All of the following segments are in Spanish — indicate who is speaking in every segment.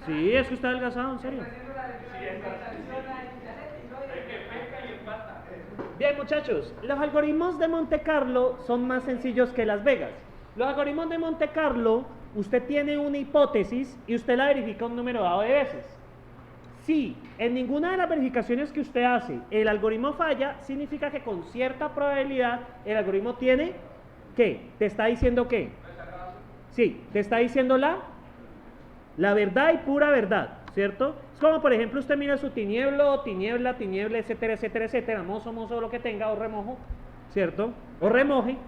Speaker 1: Sí, es que está adelgazado, en serio. Bien, muchachos, los algoritmos de Monte Carlo son más sencillos que Las Vegas. Los algoritmos de Monte Carlo, usted tiene una hipótesis y usted la verifica un número dado de veces. Si en ninguna de las verificaciones que usted hace el algoritmo falla, significa que con cierta probabilidad el algoritmo tiene ¿qué? ¿Te está diciendo qué? Sí, te está diciendo la verdad y pura verdad, ¿cierto? Es como, por ejemplo, usted mira su tinieblo, tiniebla, tiniebla, etcétera, etcétera, etcétera, mozo, mozo, lo que tenga, o remojo, ¿cierto? O remoje.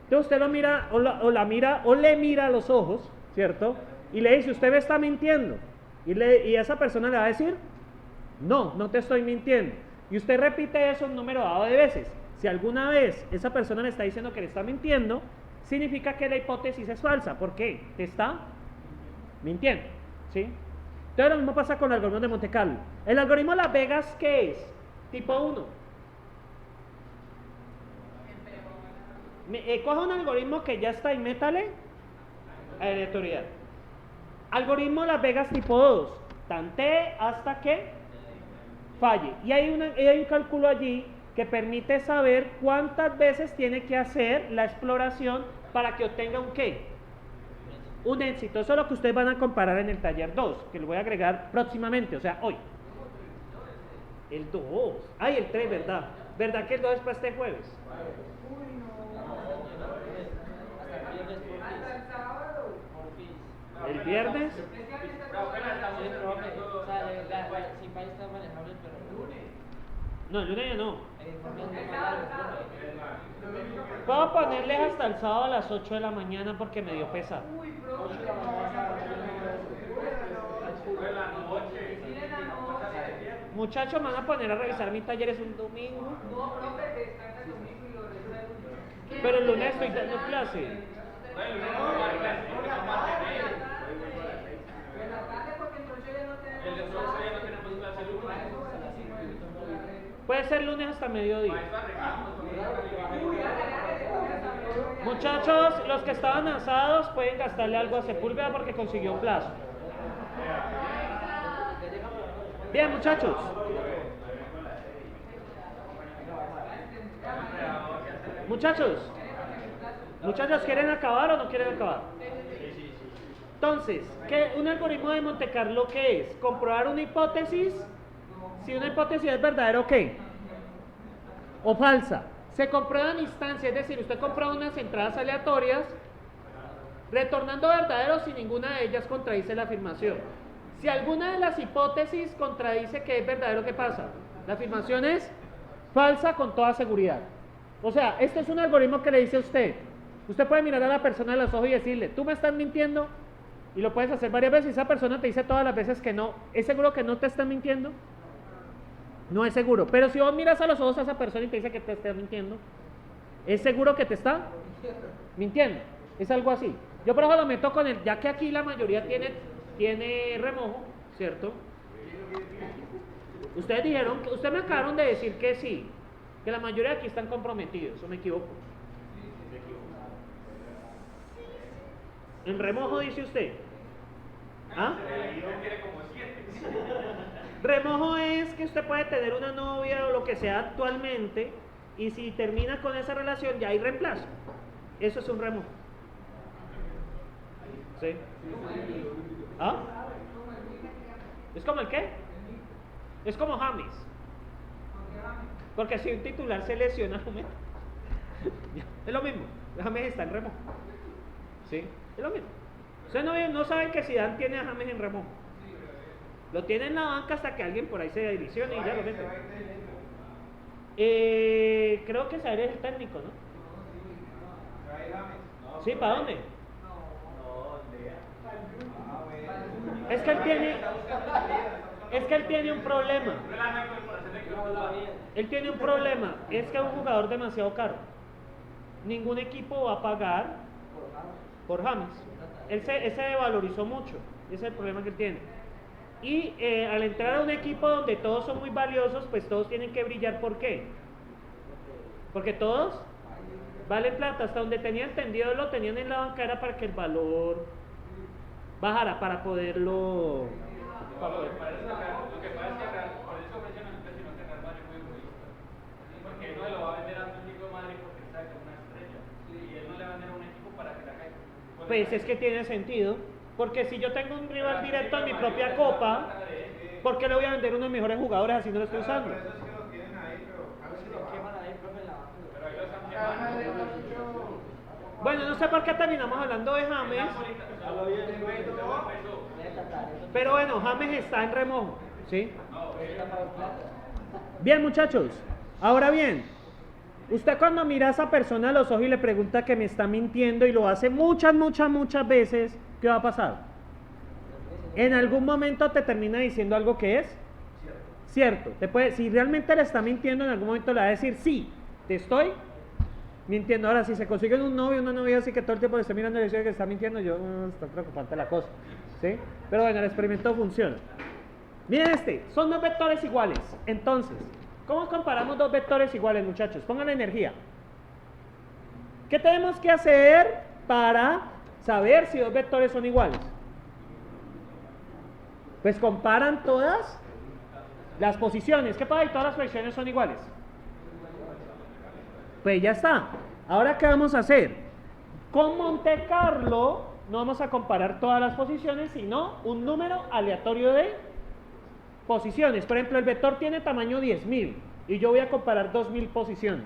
Speaker 1: Entonces usted lo mira, la mira, o le mira a los ojos, ¿cierto? Y le dice, usted me está mintiendo. Y esa persona le va a decir, no, no te estoy mintiendo. Y usted repite eso un número dado de veces. Si alguna vez esa persona le está diciendo que le está mintiendo, significa que la hipótesis es falsa. ¿Por qué? Te está mintiendo, ¿sí? Entonces lo mismo pasa con el algoritmo de Monte Carlo. El algoritmo de Las Vegas, ¿qué es? Tipo 1. Coge un algoritmo que ya está y métale aleatoriedad. Algoritmo de Las Vegas tipo 2. Tantee hasta que falle. Y hay un cálculo allí que permite saber cuántas veces tiene que hacer la exploración para que obtenga un ¿qué? Un éxito. Eso es lo que ustedes van a comparar en el taller 2, que lo voy a agregar próximamente, o sea, hoy. El 2. Ay, el 3, ¿verdad? ¿Verdad que el 2 es para este jueves? ¿El viernes? No, el lunes ya no. Puedo ponerles hasta el sábado a las 8 de la mañana porque me dio pesar. Muchachos, me van a poner a revisar mis talleres un domingo. Pero el lunes estoy dando clase. Puede ser lunes hasta mediodía. Muchachos, los que estaban asados pueden gastarle algo a Sepúlveda porque consiguió un plazo. Bien, muchachos. Muchachos, ¿quieren acabar o no quieren acabar? Entonces, un algoritmo de Monte Carlo, ¿qué es? Comprobar una hipótesis. Si una hipótesis es verdadera o qué, o falsa. Se comprueban instancias, es decir, usted comprueba unas entradas aleatorias, retornando verdadero si ninguna de ellas contradice la afirmación. Si alguna de las hipótesis contradice que es verdadero, ¿qué pasa? La afirmación es falsa con toda seguridad. O sea, este es un algoritmo que le dice a usted. Usted puede mirar a la persona a los ojos y decirle, ¿tú me estás mintiendo? Y lo puedes hacer varias veces. Esa persona te dice todas las veces que no. ¿Es seguro que no te está mintiendo? No es seguro. Pero si vos miras a los ojos a esa persona y te dice que te está mintiendo, ¿es seguro que te está mintiendo? Es algo así. Yo por ejemplo lo meto con ya que aquí la mayoría tiene remojo, ¿cierto? Ustedes dijeron, ustedes me acabaron de decir que sí, que la mayoría de aquí están comprometidos, ¿o me equivoco? En remojo dice usted. ¿Ah? Remojo es que usted puede tener una novia o lo que sea actualmente y si termina con esa relación ya hay reemplazo. Eso es un remojo. ¿Sí? ¿Ah? ¿Es como el qué? Es como James. Porque si un titular se lesiona, es lo mismo. James está en remojo. ¿Sí? Es lo mismo. Ustedes no saben que Zidane tiene a James en remojo. Lo tiene en la banca hasta que alguien por ahí se divisione y ya lo mete. Creo que Saber es el técnico, ¿no? Sí, ¿para dónde? Es que él tiene un problema. Él tiene un problema. Es que es un jugador demasiado caro. Ningún equipo va a pagar por James. Él se devalorizó mucho. Ese es el problema que él tiene. Y al entrar a un equipo donde todos son muy valiosos, pues todos tienen que brillar. ¿Por qué? Porque todos valen plata. Hasta donde tenía entendido lo tenían en la banca era para que el valor bajara para poderlo...
Speaker 2: Lo que pasa es que por eso mencionan el precio, no que Real Madrid muy egoísta. Porque él no le va a vender a Atlético de Madrid porque sabe que es una estrella. Y él no le va a vender a un equipo para que la caiga.
Speaker 1: Pues es que tiene sentido, porque si yo tengo un rival directo en mi propia copa, ¿por qué le voy a vender uno de mis mejores jugadores así no lo estoy usando? Bueno, no sé por qué terminamos hablando de James, pero bueno, James está en remojo, ¿sí? Bien, muchachos, ahora bien, usted cuando mira a esa persona a los ojos y le pregunta que me está mintiendo y lo hace muchas veces, ¿qué va a pasar? En algún momento te termina diciendo algo que es cierto. Si realmente le está mintiendo, en algún momento le va a decir, sí, te estoy mintiendo. Ahora, si se consiguen un novio, una novia así que todo el tiempo le está mirando y le dice que está mintiendo, está preocupante la cosa, ¿sí? Pero bueno, el experimento funciona. Miren son dos vectores iguales. Entonces, ¿cómo comparamos dos vectores iguales, muchachos? Pongan la energía. ¿Qué tenemos que hacer para saber si dos vectores son iguales? Pues comparan todas las posiciones. ¿Qué pasa si todas las posiciones son iguales? Pues ya está. Ahora, ¿qué vamos a hacer? Con Monte Carlo no vamos a comparar todas las posiciones, sino un número aleatorio de posiciones. Por ejemplo, el vector tiene tamaño 10.000 y yo voy a comparar 2.000 posiciones.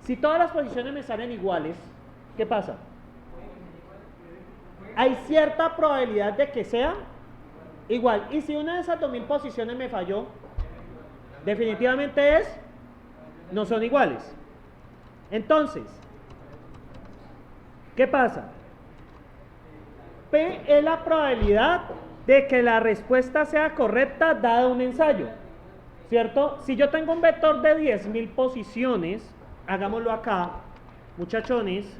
Speaker 1: Si todas las posiciones me salen iguales, ¿qué pasa? Hay cierta probabilidad de que sea igual. Y si una de esas 2.000 posiciones me falló, definitivamente no son iguales. Entonces, ¿qué pasa? P es la probabilidad de que la respuesta sea correcta dada un ensayo, ¿cierto? Si yo tengo un vector de 10.000 posiciones, hagámoslo acá, muchachones.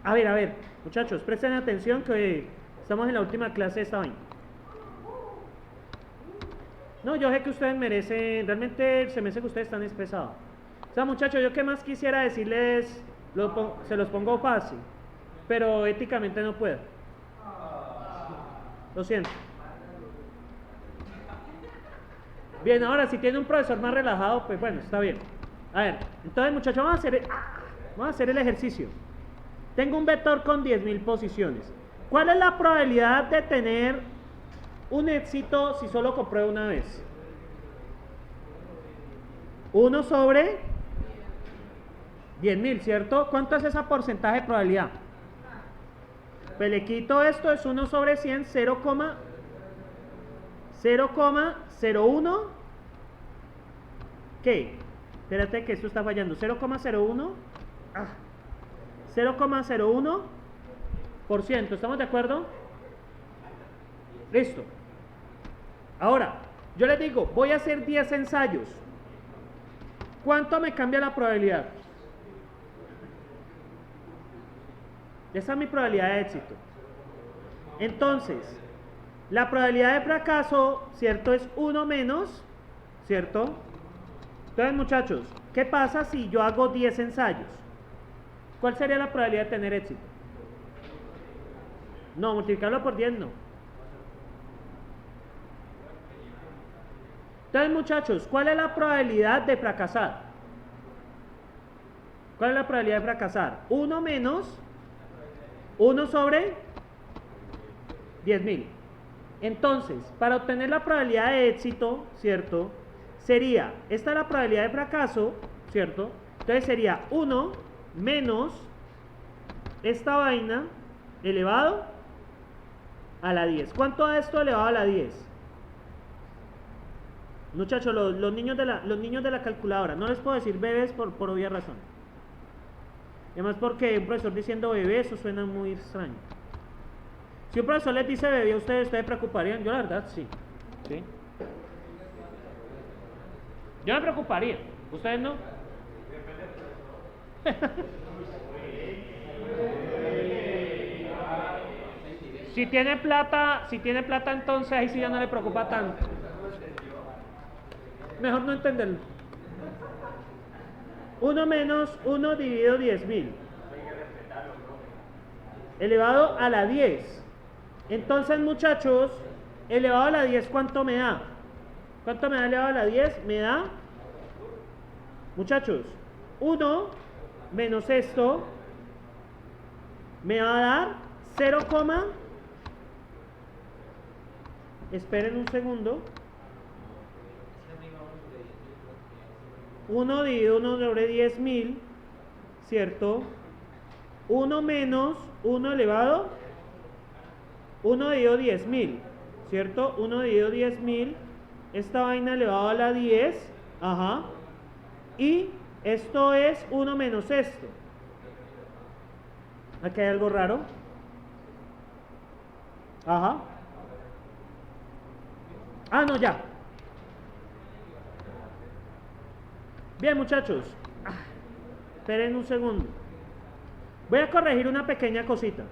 Speaker 1: A ver, muchachos, presten atención que estamos en la última clase de esta vaina. No, yo sé que ustedes merecen, realmente el semestre que ustedes están es pesado. O sea, muchachos, yo que más quisiera decirles, se los pongo fácil, pero éticamente no puedo. Lo siento. Bien, ahora si tiene un profesor más relajado, pues bueno, está bien. A ver, entonces muchachos, vamos a hacer el ejercicio. Tengo un vector con 10.000 posiciones. ¿Cuál es la probabilidad de tener un éxito si solo compruebo una vez? 1 sobre 10.000, ¿cierto? ¿Cuánto es esa porcentaje de probabilidad? Pues le quito esto, es 1 sobre 100, 0,01. ¿Qué? Espérate que esto está fallando. 0,01. 0,01%. ¿Estamos de acuerdo? Listo. Ahora, yo les digo, voy a hacer 10 ensayos. ¿Cuánto me cambia la probabilidad? Esa es mi probabilidad de éxito. Entonces, la probabilidad de fracaso, ¿cierto? Es 1 menos, ¿cierto? Entonces, muchachos, ¿qué pasa si yo hago 10 ensayos? ¿Cuál sería la probabilidad de tener éxito? No, multiplicarlo por 10 no. Entonces, muchachos, ¿cuál es la probabilidad de fracasar? ¿Cuál es la probabilidad de fracasar? 1 menos 1 sobre 10.000. Entonces, para obtener la probabilidad de éxito, ¿cierto? Sería, esta es la probabilidad de fracaso, ¿cierto? Entonces sería 1 menos esta vaina elevado a la 10. ¿Cuánto da esto elevado a la 10? Muchachos, los niños de la calculadora, no les puedo decir bebés por obvia razón. Además porque un profesor diciendo bebé, eso suena muy extraño. Si un profesor les dice bebé a ustedes preocuparían. Yo la verdad sí. Yo me preocuparía. ¿Ustedes no? Si tiene plata entonces ahí sí ya no le preocupa tanto. Mejor no entenderlo. 1 menos 1 dividido 10.000 elevado a la 10. Entonces, muchachos, elevado a la 10, ¿cuánto me da? ¿Cuánto me da elevado a la 10? Me da, muchachos, 1 menos esto me va a dar 0, esperen un segundo. 1 dividido 1 sobre 10.000, ¿cierto? 1 menos 1 elevado, 1 dividido 10.000, ¿cierto? 1 dividido 10.000, esta vaina elevado a la 10, ajá, y esto es 1 menos esto. Aquí hay algo raro. Ajá. Ah, no, ya. Bien, muchachos. Esperen un segundo. Voy a corregir una pequeña cosita.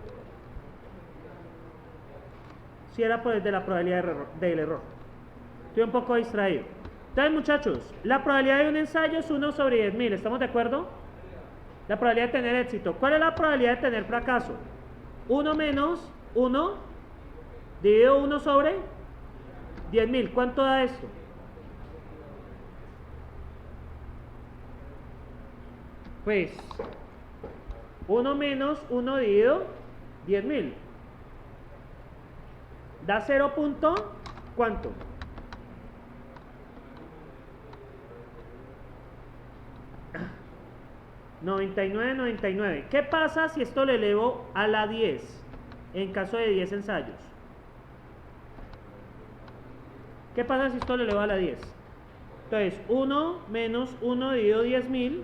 Speaker 1: Si era por el de la probabilidad del error. Estoy un poco distraído. Entonces, muchachos, la probabilidad de un ensayo es 1 sobre 10.000. ¿Estamos de acuerdo? La probabilidad de tener éxito. ¿Cuál es la probabilidad de tener fracaso? 1 menos 1 dividido 1 sobre 10.000. ¿Cuánto da esto? Pues 1 menos 1 dividido 10.000. Da 0 punto, ¿cuánto? $99.99. ¿Qué pasa si esto le elevo a la 10 en caso de 10 ensayos? ¿Qué pasa si esto le elevo a la 10? Entonces, 1 menos 1 dividido 10.000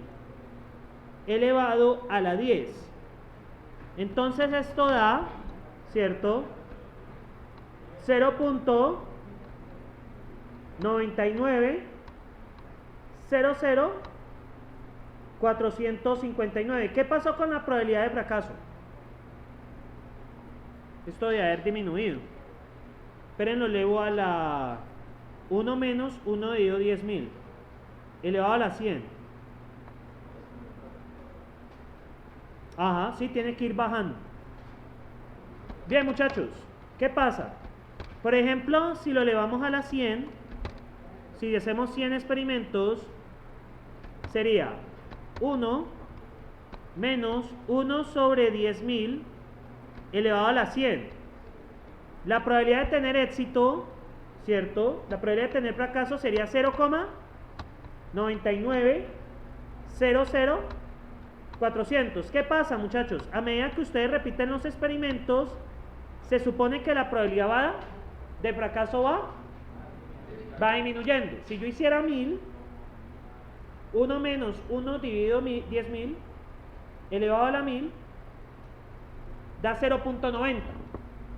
Speaker 1: elevado a la 10. Entonces esto da, ¿cierto? 0.9900.459. ¿Qué pasó con la probabilidad de fracaso? Esto debe haber disminuido. Esperen, lo elevo a la 1 menos 1 dividido 10.000 elevado a la 100. Ajá, sí, tiene que ir bajando. Bien, muchachos, ¿qué pasa? Por ejemplo, si lo elevamos a la 100, si hacemos 100 experimentos, sería 1 menos 1 sobre 10.000 elevado a la 100. La probabilidad de tener éxito, ¿cierto? La probabilidad de tener fracaso sería 0,99000400. ¿Qué pasa, muchachos? A medida que ustedes repiten los experimentos, se supone que la probabilidad de fracaso va disminuyendo. Si yo hiciera 1000, 1 menos 1 dividido 10.000 elevado a la 1000 da 0.90,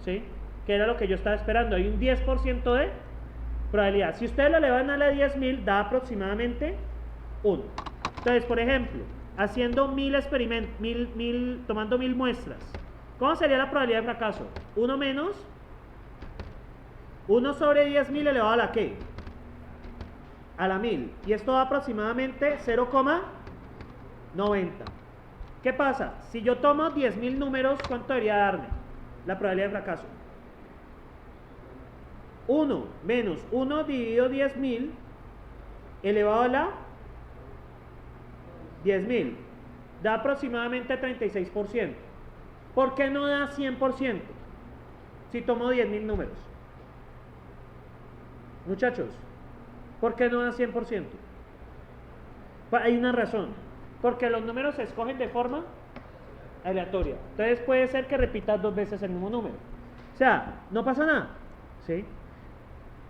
Speaker 1: ¿sí? Que era lo que yo estaba esperando. Hay un 10% de probabilidad. Si ustedes lo elevan a la 10.000, da aproximadamente 1. Entonces, por ejemplo, haciendo 1000 experimentos, tomando 1000 muestras, ¿cómo sería la probabilidad de fracaso? 1 menos 1 sobre 10.000 elevado a la ¿qué? A la 1000. Y esto da aproximadamente 0,90. ¿Qué pasa? Si yo tomo 10.000 números, ¿cuánto debería darme la probabilidad de fracaso? 1 menos 1 dividido 10.000 elevado a la 10.000. Da aproximadamente 36%. ¿Por qué no da 100% si tomo 10.000 números? Muchachos, ¿por qué no da 100%? Hay una razón. Porque los números se escogen de forma aleatoria. Entonces puede ser que repitas 2 veces el mismo número. O sea, no pasa nada, ¿sí?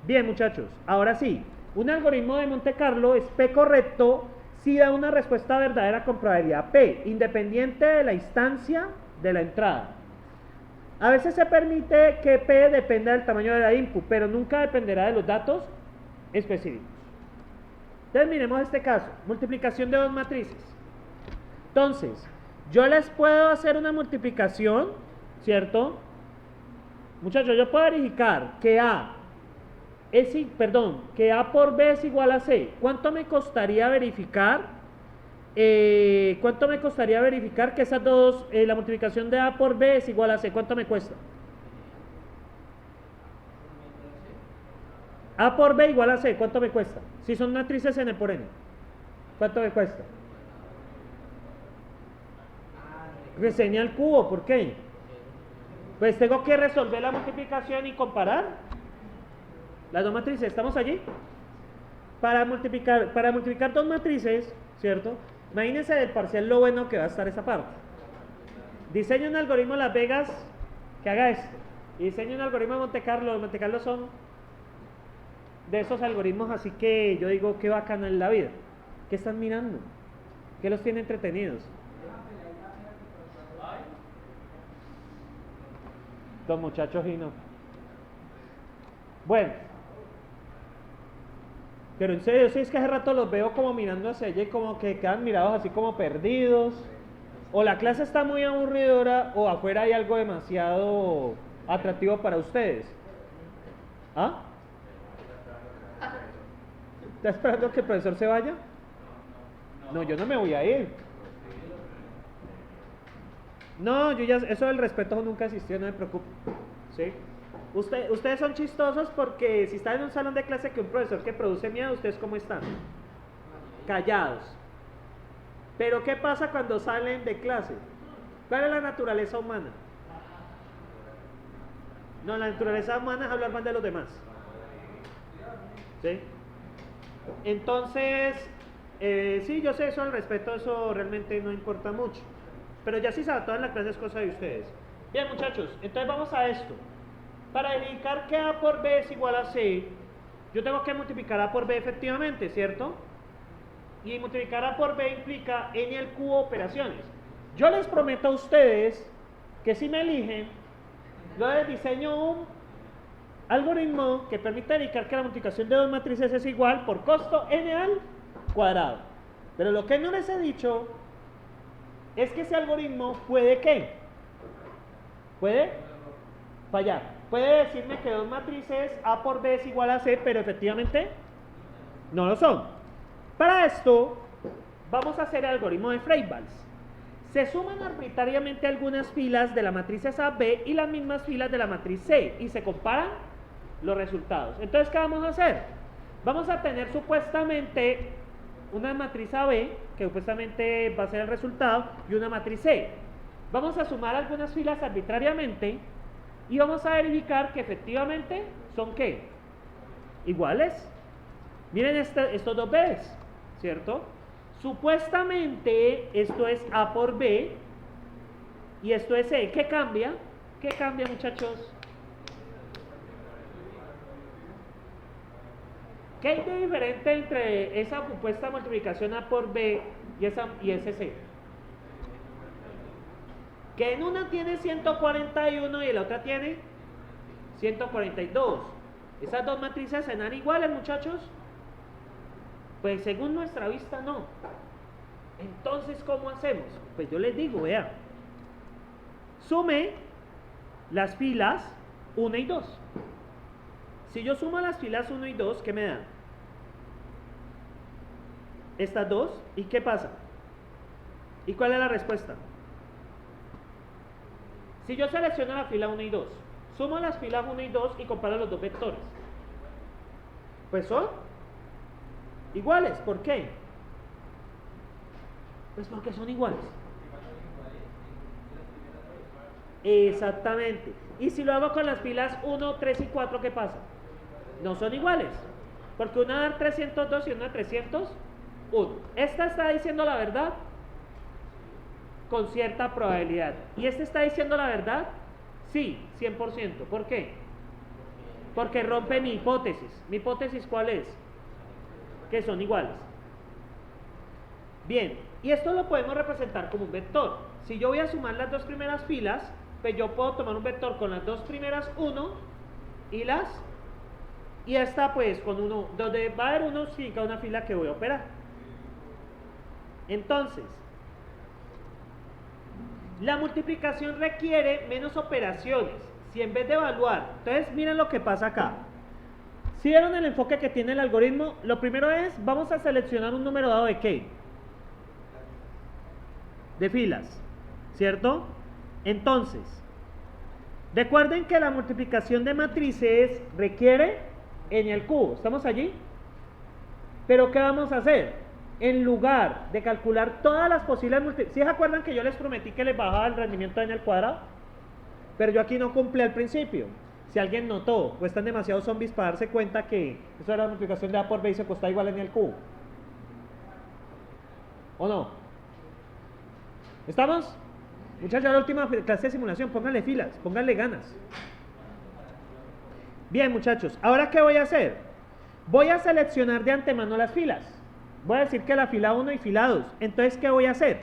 Speaker 1: Bien, muchachos, ahora sí. Un algoritmo de Monte Carlo es P correcto si da una respuesta verdadera con probabilidad P, independiente de la instancia de la entrada. A veces se permite que P dependa del tamaño de la input, pero nunca dependerá de los datos específicos. Entonces miremos este caso, multiplicación de dos matrices. Entonces, yo les puedo hacer una multiplicación, ¿cierto? Muchachos, yo puedo verificar que que A por B es igual a C. ¿Cuánto me costaría verificar? Que esas dos, la multiplicación de A por B es igual a C? ¿Cuánto me cuesta? A por B igual a C, ¿cuánto me cuesta? Si son matrices N por N, ¿cuánto me cuesta? Reseña el cubo, ¿por qué? Pues tengo que resolver la multiplicación y comparar las dos matrices, ¿estamos allí? Para multiplicar dos matrices, ¿cierto? Imagínense del parcial lo bueno que va a estar esa parte. Diseño un algoritmo de Las Vegas que haga esto. Y diseño un algoritmo de Monte Carlo. Los Monte Carlo son de esos algoritmos, así que yo digo, qué bacana es la vida. ¿Qué están mirando? ¿Qué los tiene entretenidos? Los muchachos y no. Bueno. Pero en serio, sí, es que hace rato los veo como mirando hacia allá y como que quedan mirados así como perdidos. O la clase está muy aburridora o afuera hay algo demasiado atractivo para ustedes. ¿Ah? ¿Está esperando que el profesor se vaya? No, yo no me voy a ir. No, yo ya, eso del respeto nunca existió, no me preocupe. ¿Sí? Ustedes son chistosos porque si están en un salón de clase que un profesor que produce miedo, ¿ustedes cómo están? Callados. Pero ¿qué pasa cuando salen de clase? ¿Cuál es la naturaleza humana? No, la naturaleza humana es hablar mal de los demás. ¿Sí? Entonces, sí, yo sé eso, el respeto, eso realmente no importa mucho. Pero ya sí sabe, toda la clase es cosa de ustedes. Bien, muchachos, entonces vamos a esto. Para indicar que A por B es igual a C, yo tengo que multiplicar A por B efectivamente, ¿cierto? Y multiplicar A por B implica n al cubo operaciones. Yo les prometo a ustedes que si me eligen, yo les diseño un algoritmo que permite indicar que la multiplicación de dos matrices es igual por costo n al cuadrado. Pero lo que no les he dicho es que ese algoritmo puede ¿qué? Puede fallar. Puede decirme que dos matrices A por B es igual a C, pero efectivamente no lo son. Para esto, vamos a hacer el algoritmo de Freivalds. Se suman arbitrariamente algunas filas de la matriz A, B y las mismas filas de la matriz C y se comparan los resultados. Entonces, ¿qué vamos a hacer? Vamos a tener supuestamente una matriz AB, que supuestamente va a ser el resultado, y una matriz C. Vamos a sumar algunas filas arbitrariamente y vamos a verificar que efectivamente son ¿qué? Iguales. Miren estos dos B's, ¿cierto? Supuestamente esto es A por B y esto es C. ¿Qué cambia? ¿Qué cambia, muchachos? ¿Qué hay de diferente entre esa supuesta multiplicación A por B y ese C? Que en una tiene 141 y en la otra tiene 142. ¿Esas dos matrices serán iguales, muchachos? Pues según nuestra vista no. Entonces, ¿cómo hacemos? Pues yo les digo, vean. Sume las filas 1 y 2. Si yo sumo las filas 1 y 2, ¿qué me dan? Estas dos. ¿Y qué pasa? ¿Y cuál es la respuesta? Si yo selecciono la fila 1 y 2, sumo las filas 1 y 2 y comparo los dos vectores, pues son iguales. ¿Por qué? Pues porque son iguales. Exactamente. Y si lo hago con las filas 1, 3 y 4, ¿qué pasa? No son iguales, porque una da 302 y una 301. Esta está diciendo la verdad con cierta probabilidad. ¿Y este está diciendo la verdad? Sí, 100%. ¿Por qué? Porque rompe mi hipótesis. ¿Mi hipótesis cuál es? Que son iguales. Bien, y esto lo podemos representar como un vector. Si yo voy a sumar las dos primeras filas, pues yo puedo tomar un vector con las dos primeras 1 y esta pues con 1, donde va a haber 1 en cada una fila que voy a operar. Entonces, la multiplicación requiere menos operaciones. Si en vez de evaluar, entonces miren lo que pasa acá. Si vieron el enfoque que tiene el algoritmo, lo primero es, vamos a seleccionar un número dado de ¿qué? De filas, ¿cierto? Entonces, recuerden que la multiplicación de matrices requiere en el cubo. ¿Estamos allí? Pero ¿qué vamos a hacer? En lugar de calcular todas las posibles multiplicaciones, ¿sí se acuerdan que yo les prometí que les bajaba el rendimiento en el cuadrado? Pero yo aquí no cumplí al principio. Si alguien notó, o están demasiados zombies para darse cuenta que eso era la multiplicación de A por B y se costaba igual en el cubo. ¿O no? ¿Estamos? Muchachos, la última clase de simulación, pónganle filas, pónganle ganas. Bien, muchachos, ¿ahora qué voy a hacer? Voy a seleccionar de antemano las filas. Voy a decir que la fila 1 y fila 2. Entonces, ¿qué voy a hacer?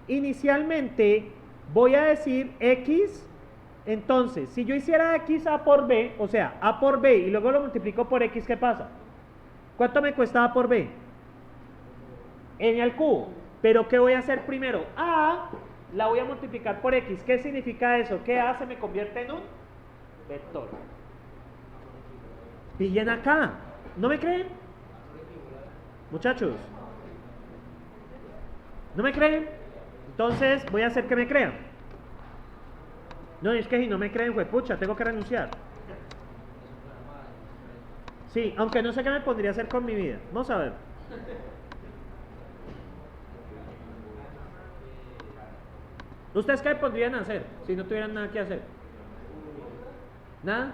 Speaker 1: Inicialmente voy a decir X. Entonces, si yo hiciera X A por B, o sea, A por B y luego lo multiplico por X, ¿qué pasa? ¿Cuánto me cuesta A por B? En el cubo. Pero ¿qué voy a hacer primero? A la voy a multiplicar por X. ¿Qué significa eso? Que A se me convierte en un vector. Pillen acá. ¿No me creen? Muchachos. ¿No me creen? Entonces voy a hacer que me crean. No, es que si no me creen, pucha, tengo que renunciar. Sí, aunque no sé qué me pondría a hacer con mi vida. Vamos a ver. ¿Ustedes qué podrían hacer si no tuvieran nada que hacer? ¿Nada?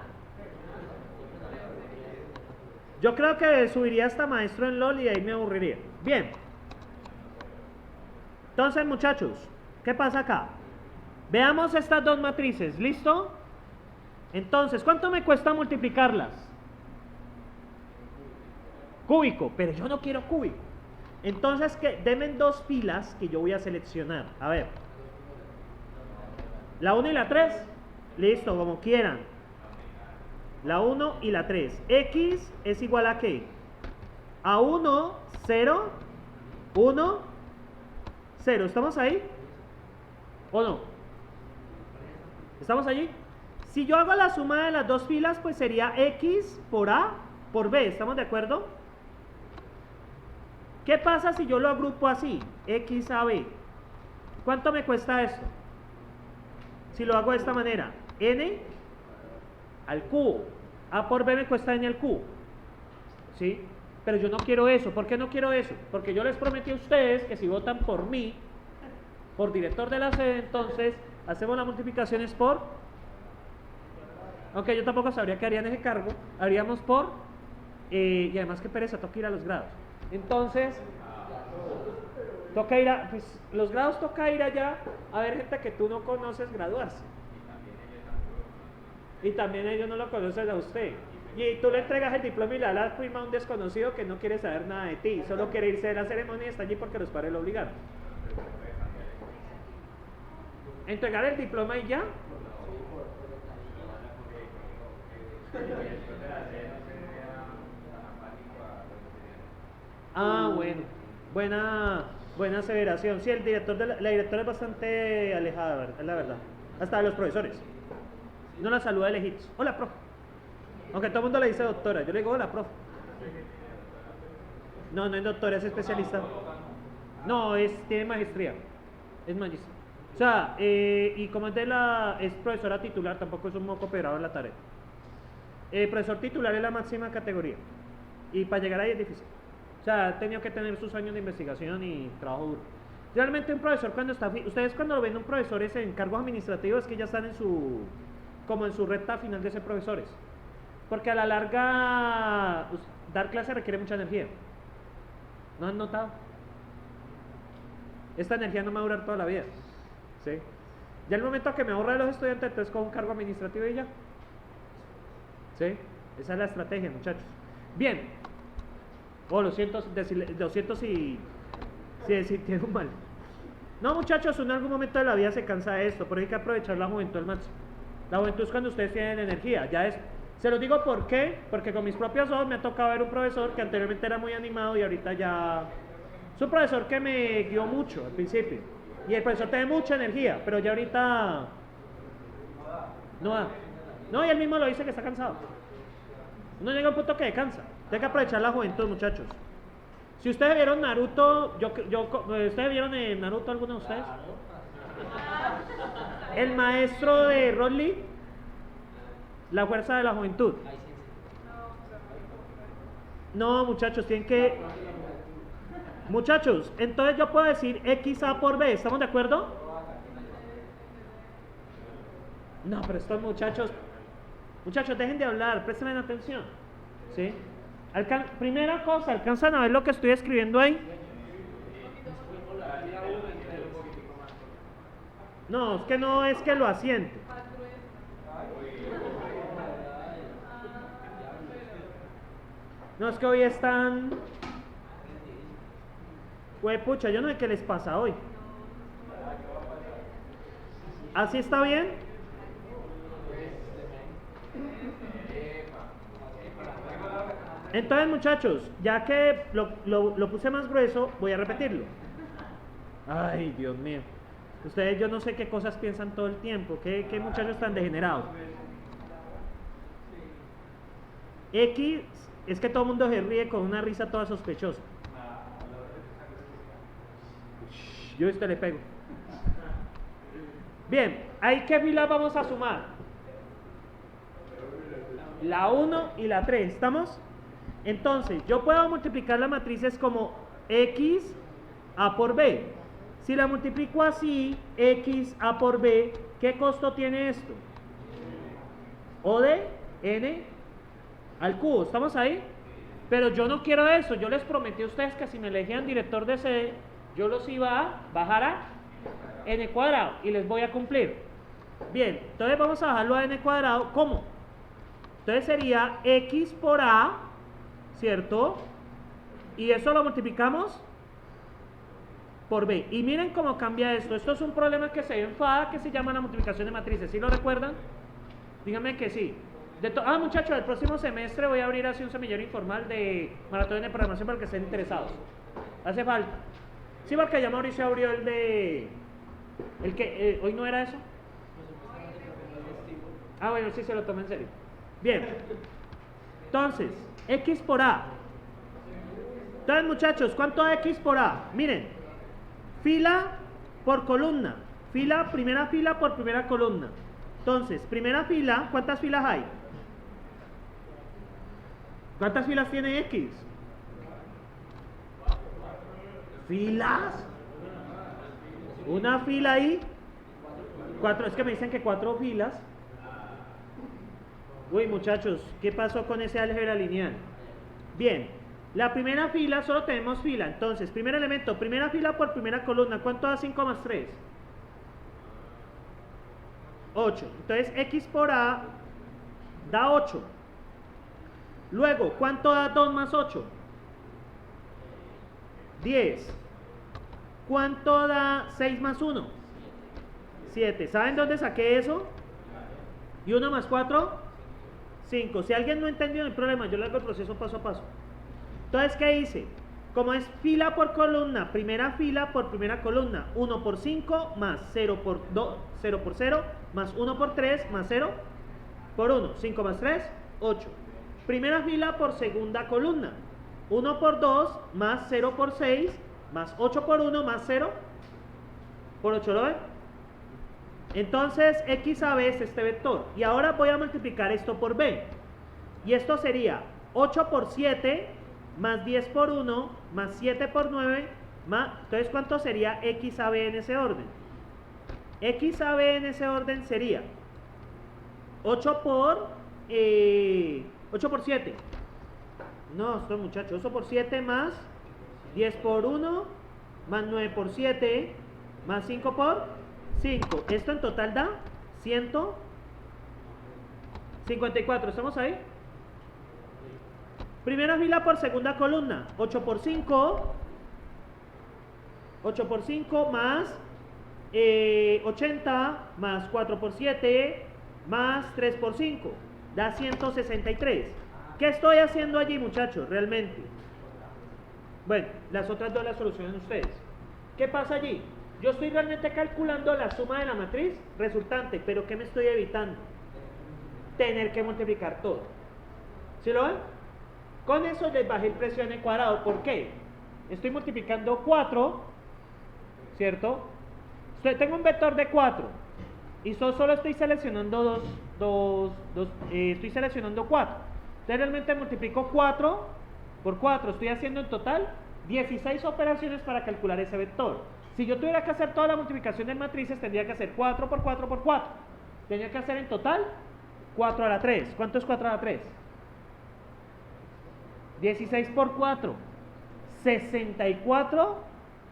Speaker 1: Yo creo que subiría hasta maestro en LOL y ahí me aburriría. Bien. Entonces, muchachos, ¿qué pasa acá? Veamos estas dos matrices, ¿listo? Entonces, ¿cuánto me cuesta multiplicarlas? Cúbico, pero yo no quiero cúbico. Entonces, denme dos filas que yo voy a seleccionar. A ver. La 1 y la 3. Listo, como quieran. La 1 y la 3. X es igual a ¿qué? A 1, 0, 1, 0. ¿Estamos ahí? ¿O no? ¿Estamos allí? Si yo hago la suma de las dos filas, pues sería X por A por B. ¿Estamos de acuerdo? ¿Qué pasa si yo lo agrupo así? X a B. ¿Cuánto me cuesta esto? Si lo hago de esta manera. N al cubo. A por B me cuesta N al cubo. ¿Sí? Pero yo no quiero eso. ¿Por qué no quiero eso? Porque yo les prometí a ustedes que si votan por mí, por director de la sede, entonces hacemos las multiplicaciones por... Aunque yo tampoco sabría que harían ese cargo. Haríamos por... y además que pereza, toca ir a los grados. Entonces... toca ir a... Pues los grados toca ir allá a ver gente que tú no conoces graduarse. Y también ellos no lo conocen a usted. Y tú le entregas el diploma y le das la firma a un desconocido que no quiere saber nada de ti. Solo quiere irse de la ceremonia y está allí porque los padres lo obligaron. Entregar el diploma y ya. Ah, bueno. Buena aseveración. Sí, el director la directora es bastante alejada, es la verdad. Hasta de los profesores. No la saluda de lejitos. Hola, profe. Aunque todo el mundo le dice doctora. Yo le digo, hola, profe. No, no es doctora, es especialista. No, tiene maestría. Es magistra. O sea, y como es profesora titular, tampoco es un moco pegado en la tarea. Profesor titular es la máxima categoría. Y para llegar ahí es difícil. O sea, ha tenido que tener sus años de investigación y trabajo duro. Realmente un profesor cuando está... Ustedes cuando lo ven un profesor es en cargos administrativos, es que ya están como en su recta final de ser profesores. Porque a la larga dar clase requiere mucha energía. ¿No han notado? Esta energía no me va a durar toda la vida. ¿Sí? Ya el momento que me ahorra de los estudiantes, entonces con un cargo administrativo y ya. ¿Sí? Esa es la estrategia, muchachos. Bien. Oh, lo siento si sintieron mal. No, muchachos, en algún momento de la vida se cansa de esto, pero hay que aprovechar la juventud al máximo. La juventud es cuando ustedes tienen energía. Se lo digo ¿por qué? Porque con mis propios ojos me ha tocado ver un profesor que anteriormente era muy animado y ahorita ya... Es un profesor que me guió mucho al principio. Y el profesor tiene mucha energía, pero ya ahorita... No da. No, y él mismo lo dice que está cansado. Uno llega a un punto que cansa. Hay que aprovechar la juventud, muchachos. Si ustedes vieron Naruto, ¿ustedes vieron Naruto alguno de ustedes? El maestro de Rock Lee, la fuerza de la juventud. No, muchachos, tienen que... Muchachos, entonces yo puedo decir XA por B, ¿estamos de acuerdo? No, pero estos muchachos... Muchachos, dejen de hablar, préstenme atención. ¿Sí? Primera cosa, ¿alcanzan a ver lo que estoy escribiendo ahí? No, es que no es que lo asiente. No, es que hoy están... Güey, pucha, yo no sé qué les pasa hoy. ¿Así está bien? Entonces, muchachos, ya que lo puse más grueso, voy a repetirlo. Ay, Dios mío. Ustedes, yo no sé qué cosas piensan todo el tiempo. ¿Qué muchachos tan degenerados? X, es que todo el mundo se ríe con una risa toda sospechosa. Yo a usted le pego. Bien, ¿ahí qué filas vamos a sumar? La 1 y la 3, ¿estamos? Entonces, yo puedo multiplicar las matrices como X A por B. Si la multiplico así, X A por B, ¿qué costo tiene esto? O de N al cubo, ¿estamos ahí? Pero yo no quiero eso, yo les prometí a ustedes que si me elegían director de sede, yo los iba a bajar a N cuadrado y les voy a cumplir. Bien, entonces vamos a bajarlo a N cuadrado, ¿cómo? Entonces sería X por A, ¿cierto? Y eso lo multiplicamos por B. Y miren cómo cambia esto. Esto es un problema que se ve en FADA que se llama la multiplicación de matrices. ¿Sí lo recuerdan? Díganme que sí. Muchachos, el próximo semestre voy a abrir así un semillero informal de maratón de programación para que estén interesados. Hace falta. Sí, porque ya Mauricio abrió el de... El que... ¿Hoy no era eso? Bueno, sí se lo tomé en serio. Bien. Entonces, X por A. Entonces, muchachos, ¿cuánto da X por A? Miren. Fila por columna. Primera fila por primera columna. Entonces, primera fila, ¿cuántas filas hay? ¿Cuántas filas tiene X? ¿Filas? Una fila ahí. 4, es que me dicen que 4 filas. Uy, muchachos, ¿qué pasó con ese álgebra lineal? Bien, la primera fila, solo tenemos fila. Entonces, primer elemento, primera fila por primera columna. ¿Cuánto da 5 más 3? 8. Entonces, X por A da 8. Luego, ¿cuánto da 2 más 8? 10. ¿Cuánto da 6 más 1? 7. ¿Saben dónde saqué eso? ¿Y 1 más 4? 5. Si alguien no entendió, no hay problema, yo le hago el proceso paso a paso. Entonces, ¿qué hice? Como es fila por columna, primera fila por primera columna, 1 por 5 más 0 por 2, 0 por 0, más 1 por 3 más 0 por 1, 5 más 3, 8. Primera fila por segunda columna, 1 por 2 más 0 por 6 más 8 por 1 más 0 por 8, ¿lo ven? Entonces X a B es este vector y ahora voy a multiplicar esto por B y esto sería 8 por 7 más 10 por 1 más 7 por 9 más, entonces ¿cuánto sería X a B en ese orden? X a B en ese orden sería 8 por 7. No, esto muchachos, 8 por 7 más 10 por 1 más 9 por 7 más 5 por 5. Esto en total da 154. ¿Estamos ahí? Primera fila por segunda columna. 8 por 5. 8 por 5 más 80 más 4 por 7 más 3 por 5. Da 163. ¿Qué estoy haciendo allí, muchachos? Realmente. Bueno, las otras dos las solucionan ustedes. ¿Qué pasa allí? Yo estoy realmente calculando la suma de la matriz resultante, pero ¿qué me estoy evitando? Tener que multiplicar todo. ¿Sí lo ven? Con eso les bajé el precio en el cuadrado. ¿Por qué? Estoy multiplicando 4, ¿cierto? Tengo un vector de 4 y solo estoy seleccionando estoy seleccionando 4. Entonces realmente multiplico 4 por 4, estoy haciendo en total 16 operaciones para calcular ese vector. Si yo tuviera que hacer toda la multiplicación de matrices, tendría que hacer 4 por 4 por 4. Tendría que hacer en total 4 a la 3. ¿Cuánto es 4 a la 3? 16 por 4. 64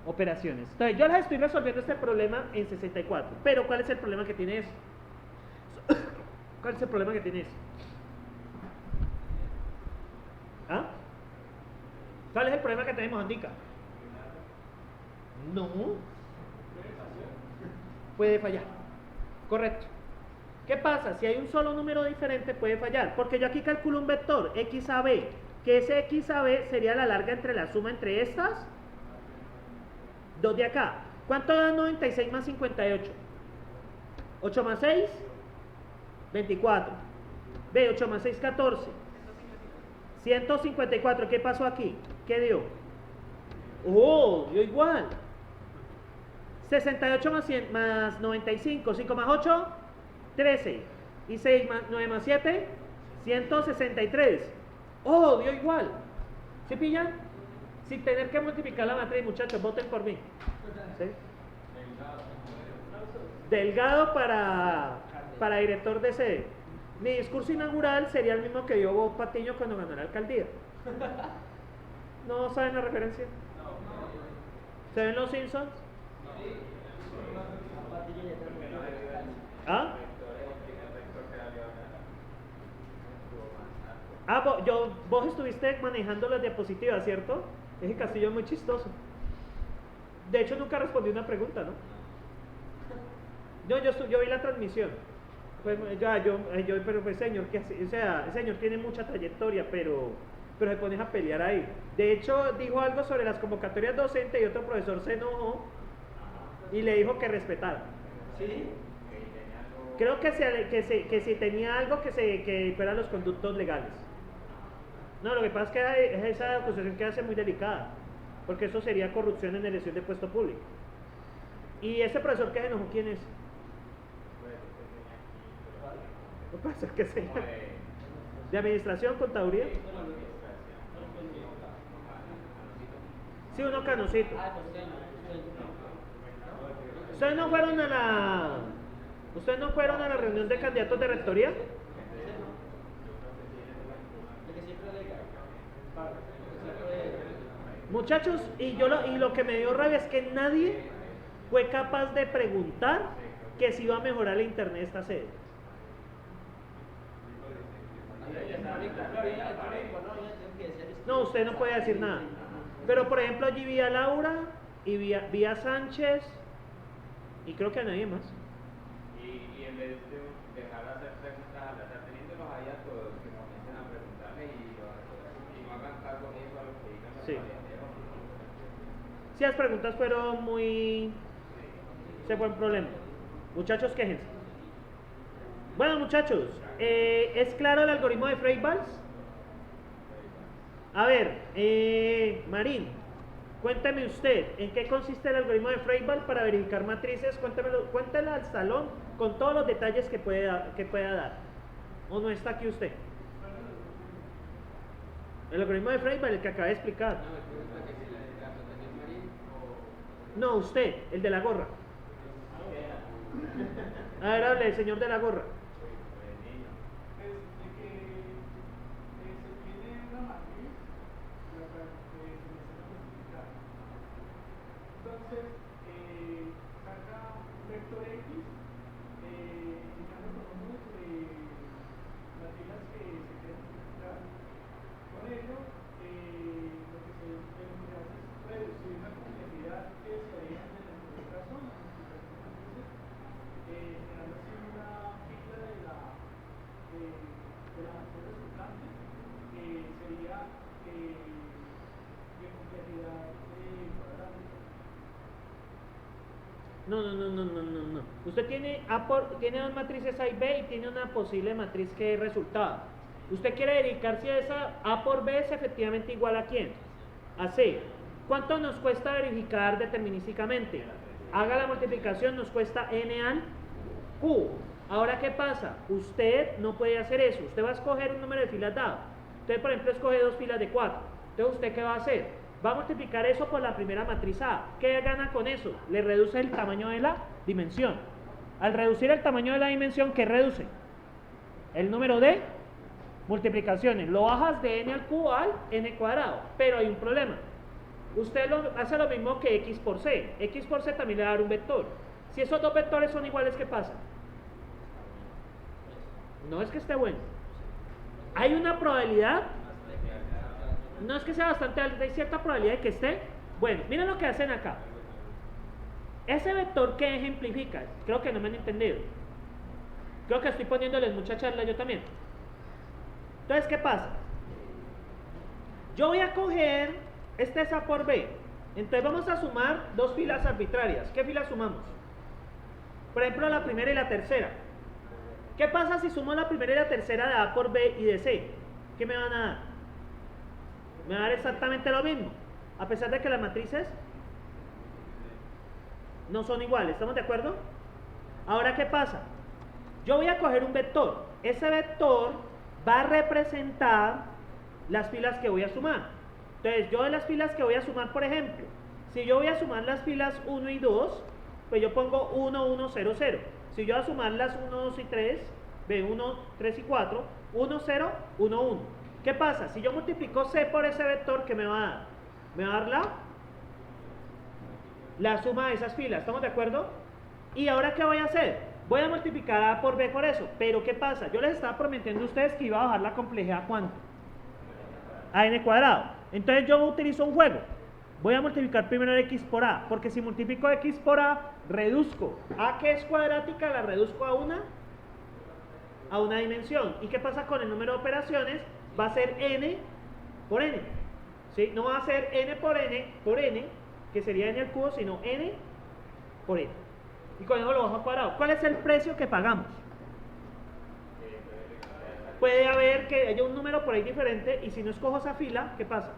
Speaker 1: operaciones. Entonces yo les estoy resolviendo este problema en 64. Pero ¿cuál es el problema que tiene eso? ¿Cuál es el problema que tiene eso? ¿Ah? ¿Cuál es el problema que tenemos, Andica? No. Puede fallar. Correcto. ¿Qué pasa? Si hay un solo número diferente puede fallar. Porque yo aquí calculo un vector, x a b. Que ese x a b sería la larga entre la suma entre estas dos de acá. ¿Cuánto da 96 más 58? 8 más 6, 24. B, 8 más 6, 14. 154. ¿Qué pasó aquí? ¿Qué dio? Oh, dio igual. 68 más, 100, más 95. 5 más 8, 13. Y 6 más 9 más 7, 163. Oh, dio igual. ¿Sí pillan? Sin tener que multiplicar la matriz, muchachos, voten por mí. ¿Sí? Delgado para director de sede. Mi discurso inaugural sería el mismo que dio Bob Patiño cuando ganó la alcaldía. ¿No saben la referencia? ¿Se ven los Simpsons? ¿Ah? Vos estuviste manejando las diapositivas, ¿cierto? Ese castillo es muy chistoso. De hecho, nunca respondí una pregunta, ¿no? Yo vi la transmisión. Pues, pero pues, señor, ¿qué hace? O sea, el señor tiene mucha trayectoria, pero se ponen a pelear ahí. De hecho, dijo algo sobre las convocatorias docentes y otro profesor se enojó y le dijo que respetara. ¿Sí? Creo que si tenía algo que fueran los conductos legales. No, lo que pasa es que esa acusación que hace muy delicada, porque eso sería corrupción en elección de puesto público. ¿Y ese profesor que se enojó, quién es? Lo que pasa es que se... ¿De administración, contaduría? Sí, uno canocito. ¿Ustedes no fueron a la reunión de candidatos de rectoría? Muchachos, y lo que me dio rabia es que nadie fue capaz de preguntar que si iba a mejorar la internet de esta sede. No, usted no puede decir nada. Pero por ejemplo allí vi a Laura y vi a Sánchez y creo que a nadie más.
Speaker 3: Y en vez de dejar de hacer preguntas al azar, teniéndolos ahí a todos, que comiencen a preguntarle y no hagan caso omiso a lo que digan.
Speaker 1: Sí. Sí, las preguntas fueron muy... Ese fue un problema. Muchachos, quéjense. Bueno, muchachos, ¿es claro el algoritmo de Frey-Walls? A ver, Marín, cuénteme usted, ¿en qué consiste el algoritmo de Frey-Walls para verificar matrices? Cuéntelo al salón con todos los detalles que pueda dar. ¿O no está aquí usted? El algoritmo de Frey-Walls, el que acabé de explicar. No, usted, el de la gorra. A ver, hable, el señor de la gorra. No. Usted tiene dos matrices A y B y tiene una posible matriz que es resultado. Usted quiere verificar si esa A por B es efectivamente igual a quién. A C. ¿Cuánto nos cuesta verificar determinísticamente? Haga la multiplicación, nos cuesta N al Q. Ahora, ¿qué pasa? Usted no puede hacer eso. Usted va a escoger un número de filas dado. Usted, por ejemplo, escoge dos filas de 4. Entonces, ¿usted qué va a hacer? Va a multiplicar eso por la primera matriz A. ¿Qué gana con eso? Le reduce el tamaño de la dimensión. Al reducir el tamaño de la dimensión, ¿qué reduce? El número de multiplicaciones. Lo bajas de n al cubo al n cuadrado. Pero hay un problema. Usted hace lo mismo que x por c. X por c también le va a dar un vector. Si esos dos vectores son iguales, ¿qué pasa? No es que esté bueno. Hay una probabilidad, no es que sea bastante alta, hay cierta probabilidad de que esté bueno. Miren lo que hacen acá. Ese vector que ejemplifica, creo que no me han entendido. Creo que estoy poniéndoles mucha charla yo también. Entonces, ¿qué pasa? Yo voy a coger, este es A por B. Entonces vamos a sumar dos filas arbitrarias. ¿Qué filas sumamos? Por ejemplo, la primera y la tercera. ¿Qué pasa si sumo la primera y la tercera de A por B y de C? ¿Qué me van a dar? Me va a dar exactamente lo mismo, a pesar de que las matrices no son iguales. ¿Estamos de acuerdo? Ahora, ¿qué pasa? Yo voy a coger un vector. Ese vector va a representar las filas que voy a sumar. Entonces, yo de las filas que voy a sumar, por ejemplo, si yo voy a sumar las filas 1 y 2, pues yo pongo 1, 1, 0, 0. Si yo voy a sumar las 1, 2 y 3, B1, 3 y 4, 1, 0, 1, 1. ¿Qué pasa? Si yo multiplico C por ese vector, ¿qué me va a dar? Me va a dar la suma de esas filas. ¿Estamos de acuerdo? ¿Y ahora qué voy a hacer? Voy a multiplicar A por B por eso. Pero ¿qué pasa? Yo les estaba prometiendo a ustedes que iba a bajar la complejidad, ¿cuánto? A n cuadrado. Entonces yo utilizo un juego. Voy a multiplicar primero x por A, porque si multiplico x por A, reduzco A, que es cuadrática, la reduzco a una dimensión. ¿Y qué pasa con el número de operaciones? Va a ser n por n. ¿Sí? No va a ser n por n, que sería n al cubo, sino n por n. Y con eso lo bajo a cuadrado. ¿Cuál es el precio que pagamos? Puede haber que haya un número por ahí diferente, y si no escojo esa fila, ¿qué pasa?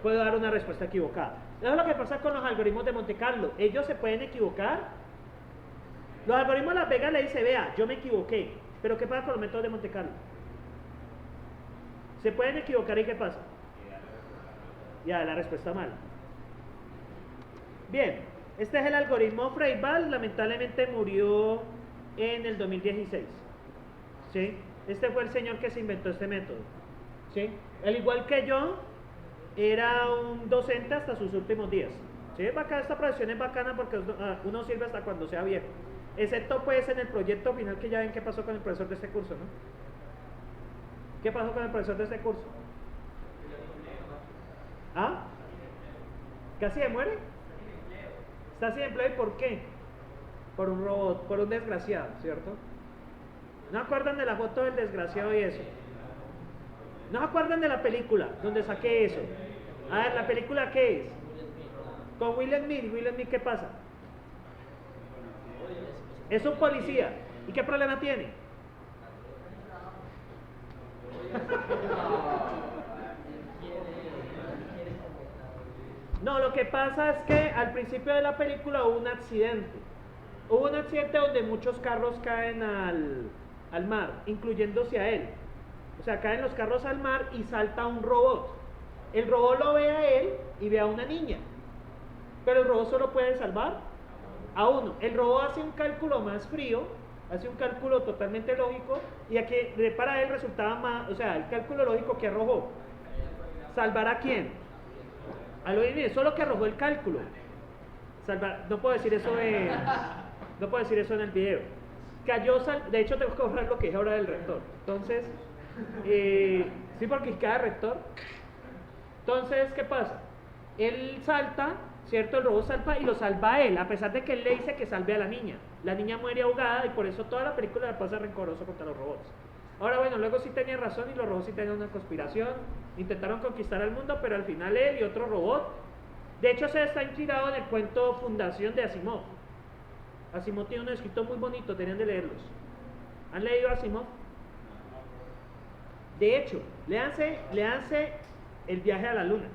Speaker 1: Puedo dar una respuesta equivocada. Eso es lo que pasa con los algoritmos de Monte Carlo. Ellos se pueden equivocar. Los algoritmos de Las Vegas le dicen, vea, yo me equivoqué. Pero ¿qué pasa con los métodos de Monte Carlo? Se pueden equivocar, ¿y qué pasa? Ya, la respuesta mala. Bien, este es el algoritmo Freival. Lamentablemente murió en el 2016. ¿Sí? Este fue el señor que se inventó este método. ¿Sí? Al igual que yo, era un docente hasta sus últimos días. ¿Sí? Esta profesión es bacana porque uno sirve hasta cuando sea viejo. Excepto pues en el proyecto final, que ya ven qué pasó con el profesor de este curso, ¿no? ¿Qué pasó con el profesor de este curso? ¿Ah? ¿Casi se muere? Está sin empleo. ¿Y por qué? Por un robot, por un desgraciado, ¿cierto? ¿No acuerdan de la foto del desgraciado y eso? ¿No acuerdan de la película donde saqué eso? A ver, ¿la película qué es? Con Will Smith. ¿Will Smith qué pasa? Es un policía. ¿Y qué problema tiene? No, lo que pasa es que al principio de la película hubo un accidente. Hubo un accidente donde muchos carros caen al mar, incluyéndose a él. O sea, caen los carros al mar y salta un robot. El robot lo ve a él y ve a una niña. Pero el robot solo puede salvar a uno. El robot hace un cálculo más frío, hace un cálculo totalmente lógico, y aquí para él resultaba más, o sea, el cálculo lógico que arrojó, ¿salvar a quién? A lo mismo, solo que arrojó el cálculo. Salvar, no puedo decir eso en el video. De hecho tengo que borrar lo que dije ahora del rector. Entonces, sí, porque cada rector. Entonces, ¿qué pasa? Él salta, ¿cierto? El robot salva y lo salva a él, a pesar de que él le dice que salve a la niña. La niña muere ahogada y por eso toda la película la pasa rencoroso contra los robots. Ahora, bueno, luego sí tenía razón y los robots sí tenían una conspiración. Intentaron conquistar el mundo, pero al final él y otro robot. De hecho, se está inspirado en el cuento Fundación de Asimov. Asimov tiene un escrito muy bonito, tenían de leerlos. ¿Han leído Asimov? De hecho, léanse El viaje a la luna.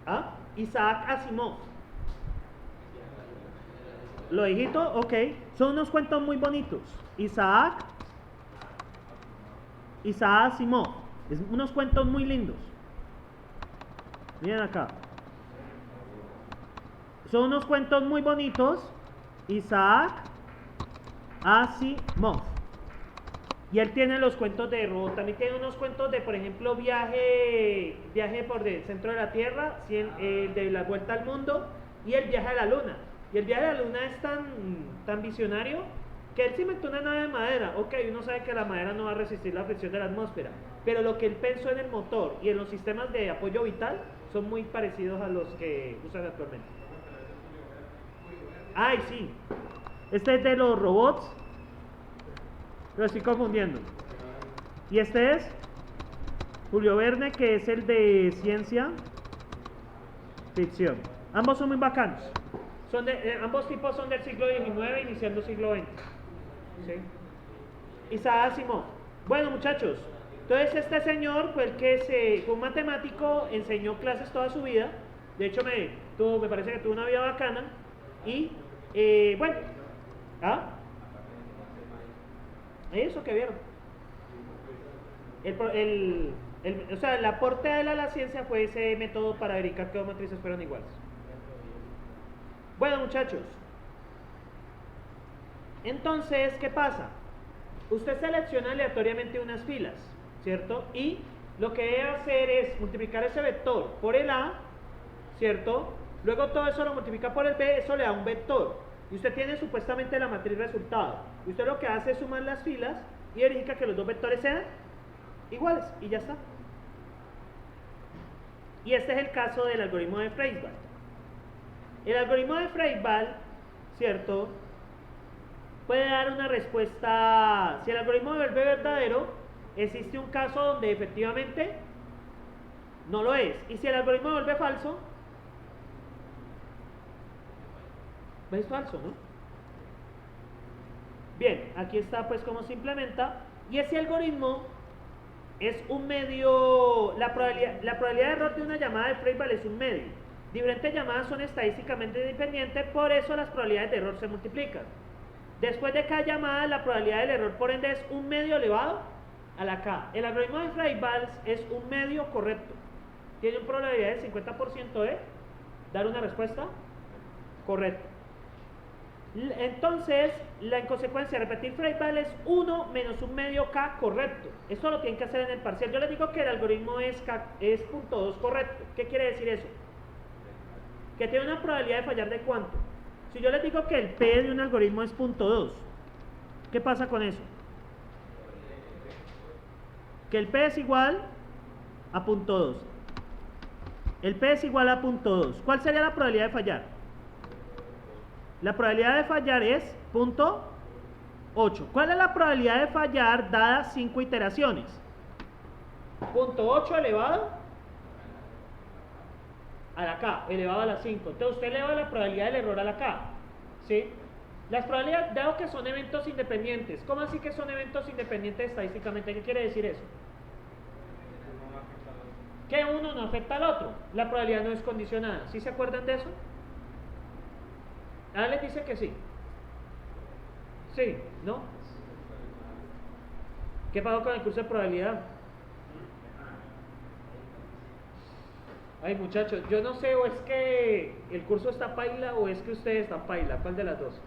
Speaker 1: ¿Ah? Isaac Asimov. ¿Lo dijito? Ok. Son unos cuentos muy bonitos. Isaac Isaac Asimov. Es unos cuentos muy lindos. Miren acá. Son unos cuentos muy bonitos. Isaac Asimov. Y él tiene los cuentos de robot. También tiene unos cuentos de, por ejemplo, viaje por el centro de la Tierra, el de la vuelta al mundo y el viaje a la Luna. Y el viaje a la Luna es tan visionario que él se inventó una nave de madera. Ok, uno sabe que la madera no va a resistir la fricción de la atmósfera, pero lo que él pensó en el motor y en los sistemas de apoyo vital son muy parecidos a los que usan actualmente. Ay, sí. Este es de los robots. Lo estoy confundiendo. Y este es Julio Verne, que es el de ciencia ficción. Ambos son muy bacanos. Ambos tipos son del siglo XIX, iniciando el siglo XX. ¿Sí? Isaac Asimov. Bueno, muchachos, entonces este señor fue fue un matemático, enseñó clases toda su vida. De hecho, me parece que tuvo una vida bacana. Y, bueno, eso que vieron. O sea, el aporte de él a la ciencia fue ese método para verificar que dos matrices fueron iguales. Bueno, muchachos, entonces, ¿qué pasa? Usted selecciona aleatoriamente unas filas, ¿cierto? Y lo que debe hacer es multiplicar ese vector por el A, ¿cierto? Luego todo eso lo multiplica por el B, eso le da un vector. Y usted tiene supuestamente la matriz resultado. Y usted lo que hace es sumar las filas y verifica que los dos vectores sean iguales, y ya está. Y este es el caso del algoritmo de Freisbal. El algoritmo de Freisbal, ¿cierto?, puede dar una respuesta. Si el algoritmo se vuelve verdadero, existe un caso donde efectivamente no lo es. Y si el algoritmo se vuelve falso, pues es falso, ¿no? Bien, aquí está pues cómo se implementa. Y ese algoritmo es un medio. La probabilidad de error de una llamada de Freisbal es un medio. Diferentes llamadas son estadísticamente independientes, por eso las probabilidades de error se multiplican. Después de cada llamada, la probabilidad del error, por ende, es un medio elevado a la K. El algoritmo de Freisbal es un medio correcto. Tiene una probabilidad del 50% de dar una respuesta correcta. Entonces, en consecuencia, repetir Freisbal es 1 menos un medio K correcto. Esto lo tienen que hacer en el parcial. Yo les digo que el algoritmo es 0.2 correcto. ¿Qué quiere decir eso? Que tiene una probabilidad de fallar de ¿cuánto? Si yo les digo que el P de un algoritmo es 0.2, ¿qué pasa con eso? Que el P es igual a 0.2. El P es igual a 0.2. ¿Cuál sería la probabilidad de fallar? La probabilidad de fallar es 0.8. ¿Cuál es la probabilidad de fallar dadas 5 iteraciones? 0.8 elevado a la K, elevado a la 5. Entonces usted eleva la probabilidad del error a la K, ¿sí? Las probabilidades, dado que son eventos independientes. ¿Cómo así que son eventos independientes estadísticamente? ¿Qué quiere decir eso? Que uno no afecta al otro. La probabilidad no es condicionada. ¿Sí se acuerdan de eso? Alex dice que sí. Sí, ¿no? ¿Qué pasó con el curso de probabilidad? Ay, muchachos, yo no sé, o es que el curso está paila o es que ustedes están paila. ¿Cuál de las dos?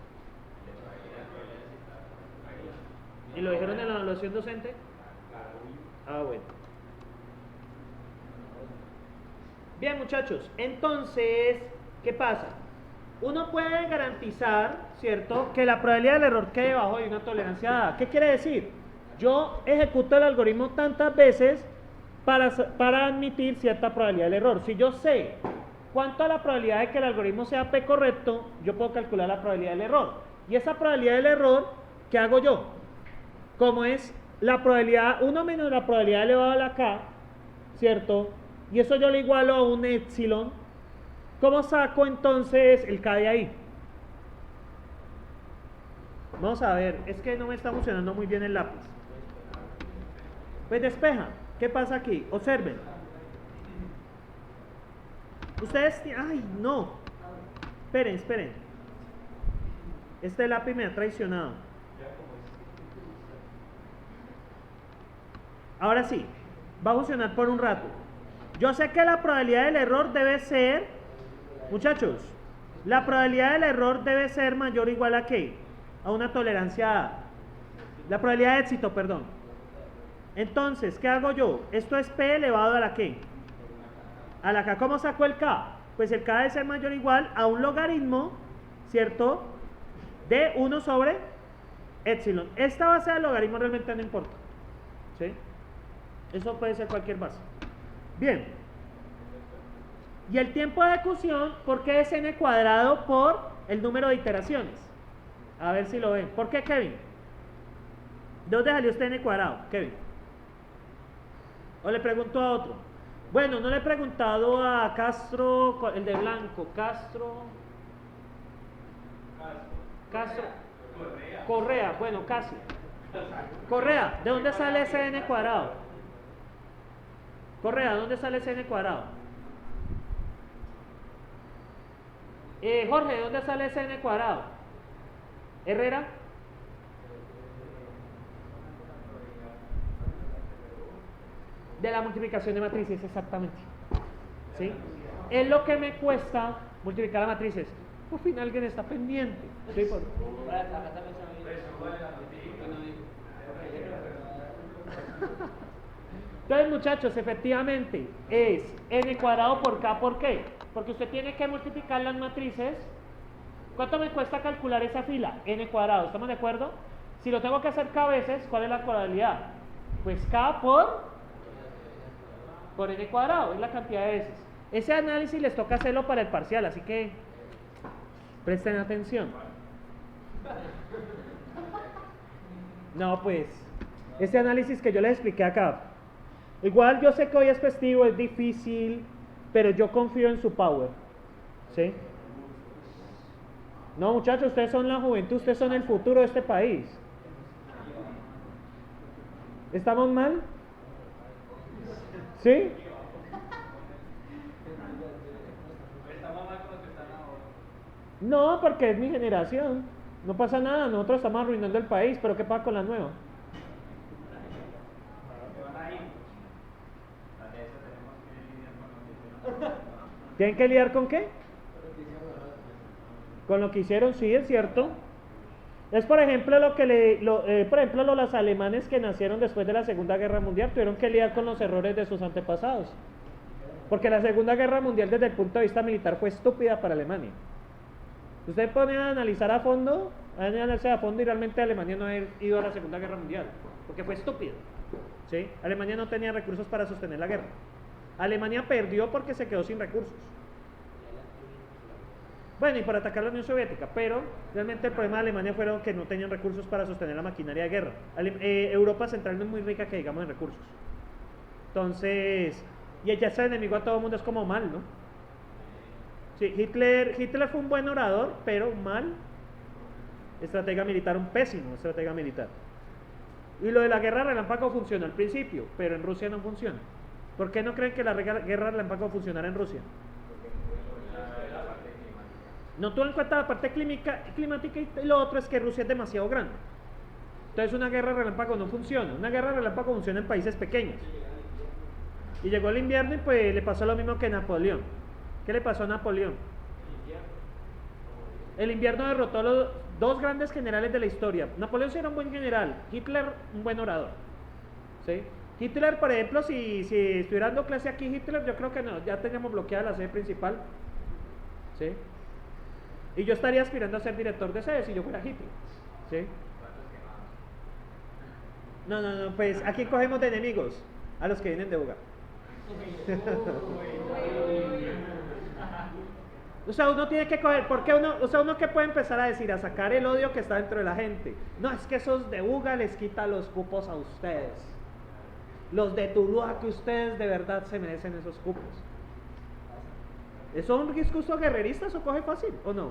Speaker 1: ¿Y lo dijeron en la evaluación docente? Ah, bueno. Bien, muchachos, entonces, ¿qué pasa? Uno puede garantizar, ¿cierto?, que la probabilidad del error quede debajo de una tolerancia dada. ¿Qué quiere decir? Yo ejecuto el algoritmo tantas veces para admitir cierta probabilidad del error. Si yo sé cuánto a la probabilidad de que el algoritmo sea P correcto, yo puedo calcular la probabilidad del error. Y esa probabilidad del error, ¿qué hago yo? Como es la probabilidad 1 menos la probabilidad elevada a la K, ¿cierto? Y eso yo lo igualo a un epsilon. ¿Cómo saco entonces el K de ahí? Vamos a ver, es que no me está funcionando muy bien el lápiz. Pues despeja. ¿Qué pasa aquí? Observen. Ustedes... ¡Ay, no! Esperen. Este lápiz me ha traicionado. Ahora sí, va a funcionar por un rato. Yo sé que la probabilidad del error debe ser, muchachos, la probabilidad del error debe ser mayor o igual a ¿qué? A una tolerancia A. La probabilidad de éxito, perdón. Entonces, ¿qué hago yo? Esto es P elevado a la ¿qué? A la K. ¿Cómo saco el K? Pues el K debe ser mayor o igual a un logaritmo, ¿cierto? De 1 sobre epsilon. Esta base del logaritmo realmente no importa, ¿sí? Eso puede ser cualquier base. Bien. Y el tiempo de ejecución, ¿por qué es n cuadrado por el número de iteraciones? A ver si lo ven. ¿Por qué, Kevin? ¿De dónde salió este n cuadrado, Kevin? O le pregunto a otro. Bueno, no le he preguntado a Castro, el de blanco. Castro. Correa, bueno, casi. Correa, ¿de dónde sale ese n cuadrado? Correa, ¿de dónde sale ese n cuadrado? Jorge, ¿de dónde sale ese n cuadrado? Herrera. De la multiplicación de matrices, exactamente. ¿Sí? Es lo que me cuesta multiplicar las matrices. Por fin alguien está pendiente. ¿Sí? Entonces, muchachos, efectivamente es n cuadrado por k. ¿Por qué? Porque usted tiene que multiplicar las matrices. ¿Cuánto me cuesta calcular esa fila? N cuadrado, ¿estamos de acuerdo? Si lo tengo que hacer k veces, ¿cuál es la probabilidad? Pues k por n cuadrado, es la cantidad de veces. Ese análisis les toca hacerlo para el parcial, así que presten atención. No, pues, ese análisis que yo les expliqué acá. Igual yo sé que hoy es festivo, es difícil, pero yo confío en su power. ¿Sí? No, muchachos, ustedes son la juventud, ustedes son el futuro de este país. ¿Estamos mal? ¿Sí? No, porque es mi generación. No pasa nada, nosotros estamos arruinando el país, pero ¿qué pasa con la nueva? ¿Tienen que lidiar con qué? Con lo que hicieron, sí, es cierto. Es por ejemplo los alemanes que nacieron después de la Segunda Guerra Mundial tuvieron que lidiar con los errores de sus antepasados. Porque la Segunda Guerra Mundial desde el punto de vista militar fue estúpida para Alemania. Usted pone a analizar a fondo y realmente Alemania no ha ido a la Segunda Guerra Mundial, porque fue estúpida. ¿Sí? Alemania no tenía recursos para sostener la guerra. Alemania perdió porque se quedó sin recursos. Bueno, y por atacar a la Unión Soviética, pero realmente el problema de Alemania fueron que no tenían recursos para sostener la maquinaria de guerra. Europa Central no es muy rica que digamos en recursos. Entonces, y ya ese enemigo a todo el mundo es como mal, ¿no? Sí, Hitler fue un buen orador, pero mal estratega militar, un pésimo estratega militar. Y lo de la guerra relámpago funcionó al principio, pero en Rusia no funciona. ¿Por qué no creen que la guerra relámpago funcionara en Rusia? No tuvo en cuenta la parte climática y lo otro es que Rusia es demasiado grande. Entonces una guerra relámpago no funciona. Una guerra relámpago funciona en países pequeños. Y llegó el invierno y pues le pasó lo mismo que Napoleón. ¿Qué le pasó a Napoleón? El invierno derrotó a los dos grandes generales de la historia. Napoleón sí era un buen general, Hitler un buen orador. ¿Sí? Hitler, por ejemplo, si estuviera dando clase aquí Hitler, yo creo que no, ya teníamos bloqueada la sede principal. ¿Sí? Y yo estaría aspirando a ser director de sede si yo fuera Hitler. ¿Sí? No, pues aquí cogemos de enemigos a los que vienen de Buga. O sea, uno tiene que coger, porque uno que puede empezar a decir, a sacar el odio que está dentro de la gente. No, es que esos de Buga les quita los cupos a ustedes. Los de Tuluá, que ustedes de verdad se merecen esos cupos. ¿Eso es un discurso guerrerista? ¿Eso coge fácil o no?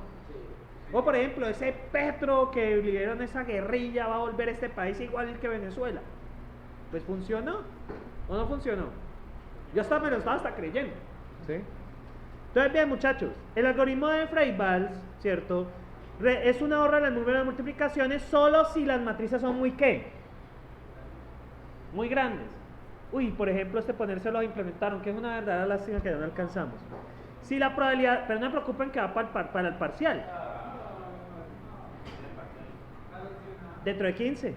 Speaker 1: O por ejemplo, ese Petro que lideró esa guerrilla va a volver a este país igual que Venezuela. Pues ¿funcionó o no funcionó? Yo hasta me lo estaba creyendo. ¿Sí? Entonces bien, muchachos, el algoritmo de Freivalds, ¿cierto? Es una ahorra del número de multiplicaciones solo si las matrices son muy ¿qué? Muy grandes. Uy, por ejemplo, ponérselo a implementar, aunque es una verdadera lástima que no alcanzamos. Si la probabilidad, pero no me preocupen que va para el parcial. Dentro de 15.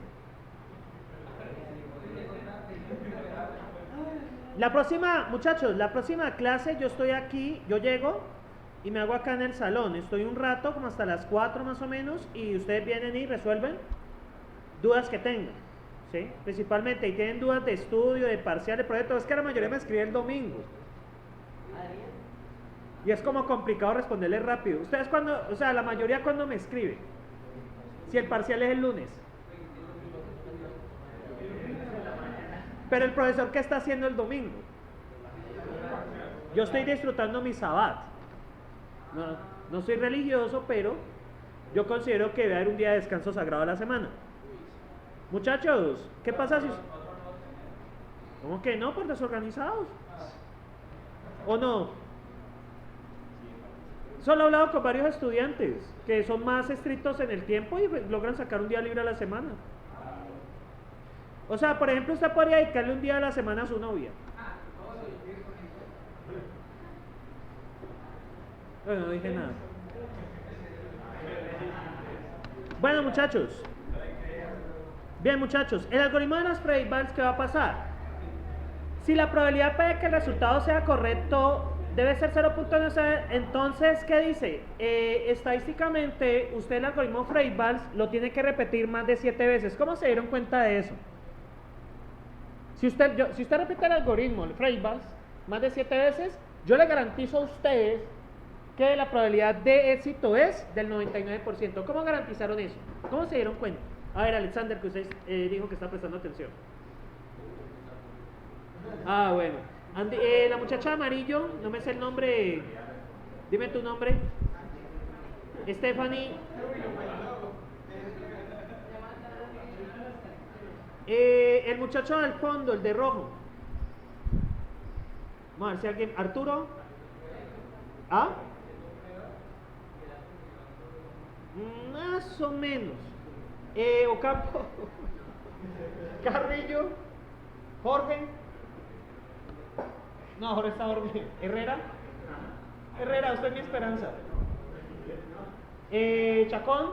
Speaker 1: La próxima, muchachos, la próxima clase yo estoy aquí, yo llego y me hago acá en el salón. Estoy un rato, como hasta las 4 más o menos, y ustedes vienen y resuelven dudas que tengan, ¿sí? Principalmente, y tienen dudas de estudio, de parcial, de proyecto. Es que la mayoría me escribe el domingo. Y es como complicado responderles rápido. Ustedes cuando, o sea, la mayoría cuando me escribe, si el parcial es el lunes. Pero el profesor, ¿qué está haciendo el domingo? Yo estoy disfrutando mi sabbat. No soy religioso, pero yo considero que debe haber un día de descanso sagrado a la semana. Muchachos, ¿qué pasa si... ¿Cómo que no? Por desorganizados. ¿O no? Solo he hablado con varios estudiantes que son más estrictos en el tiempo y logran sacar un día libre a la semana. O sea, por ejemplo, usted podría dedicarle un día a la semana a su novia. Bueno, no dije nada. Bueno, muchachos. Bien, muchachos. El algoritmo de las predictables, ¿qué va a pasar? Si la probabilidad de que el resultado sea correcto debe ser 0.9, entonces, ¿qué dice? Estadísticamente, usted el algoritmo Freivalds lo tiene que repetir más de 7 veces. ¿Cómo se dieron cuenta de eso? Si usted repite el algoritmo, el Freivalds, más de 7 veces, yo le garantizo a ustedes que la probabilidad de éxito es del 99%. ¿Cómo garantizaron eso? ¿Cómo se dieron cuenta? A ver, Alexander, que usted dijo que está prestando atención. Ah, bueno. La muchacha amarillo, no me sé el nombre. Dime tu nombre. Stephanie. El muchacho del fondo, el de rojo. Vamos a ver si alguien. Arturo. ¿Ah? Más o menos. Ocampo. Carrillo. Jorge. No, Jorge está dormido. Herrera. Herrera, usted es mi esperanza. Chacón.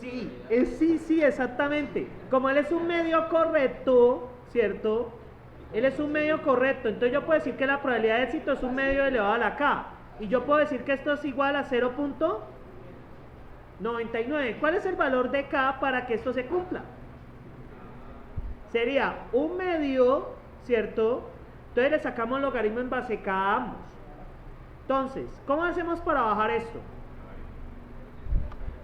Speaker 1: Sí, exactamente. Como él es un medio correcto, ¿cierto? Él es un medio correcto, entonces yo puedo decir que la probabilidad de éxito es un medio elevado a la k. Y yo puedo decir que esto es igual a 0.99. ¿Cuál es el valor de k para que esto se cumpla? Sería un medio, ¿cierto? Entonces le sacamos logaritmo en base k a ambos. Entonces, ¿cómo hacemos para bajar esto?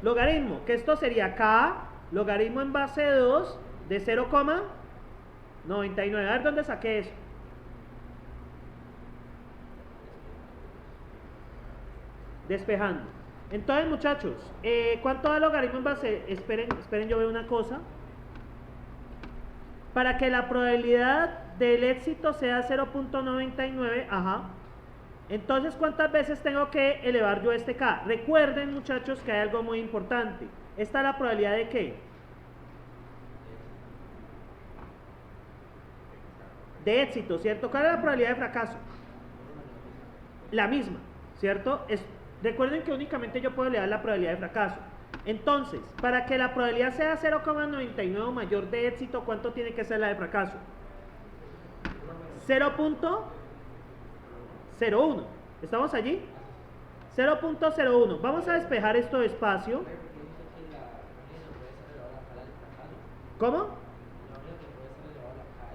Speaker 1: Logaritmo, que esto sería k, logaritmo en base 2 de 0,99. A ver dónde saqué eso. Despejando. Entonces, muchachos, ¿cuánto da logaritmo en base? Esperen, yo veo una cosa. Para que la probabilidad del éxito sea 0.99, ajá. Entonces, ¿cuántas veces tengo que elevar yo este k? Recuerden, muchachos, que hay algo muy importante. ¿Esta es la probabilidad de qué? De éxito, ¿cierto? ¿Cuál es la probabilidad de fracaso? La misma, ¿cierto? Recuerden que únicamente yo puedo elevar la probabilidad de fracaso. Entonces, para que la probabilidad sea 0,99 o mayor de éxito, ¿cuánto tiene que ser la de fracaso? 0.01. ¿Estamos allí? 0.01. Vamos a despejar esto despacio. ¿Cómo?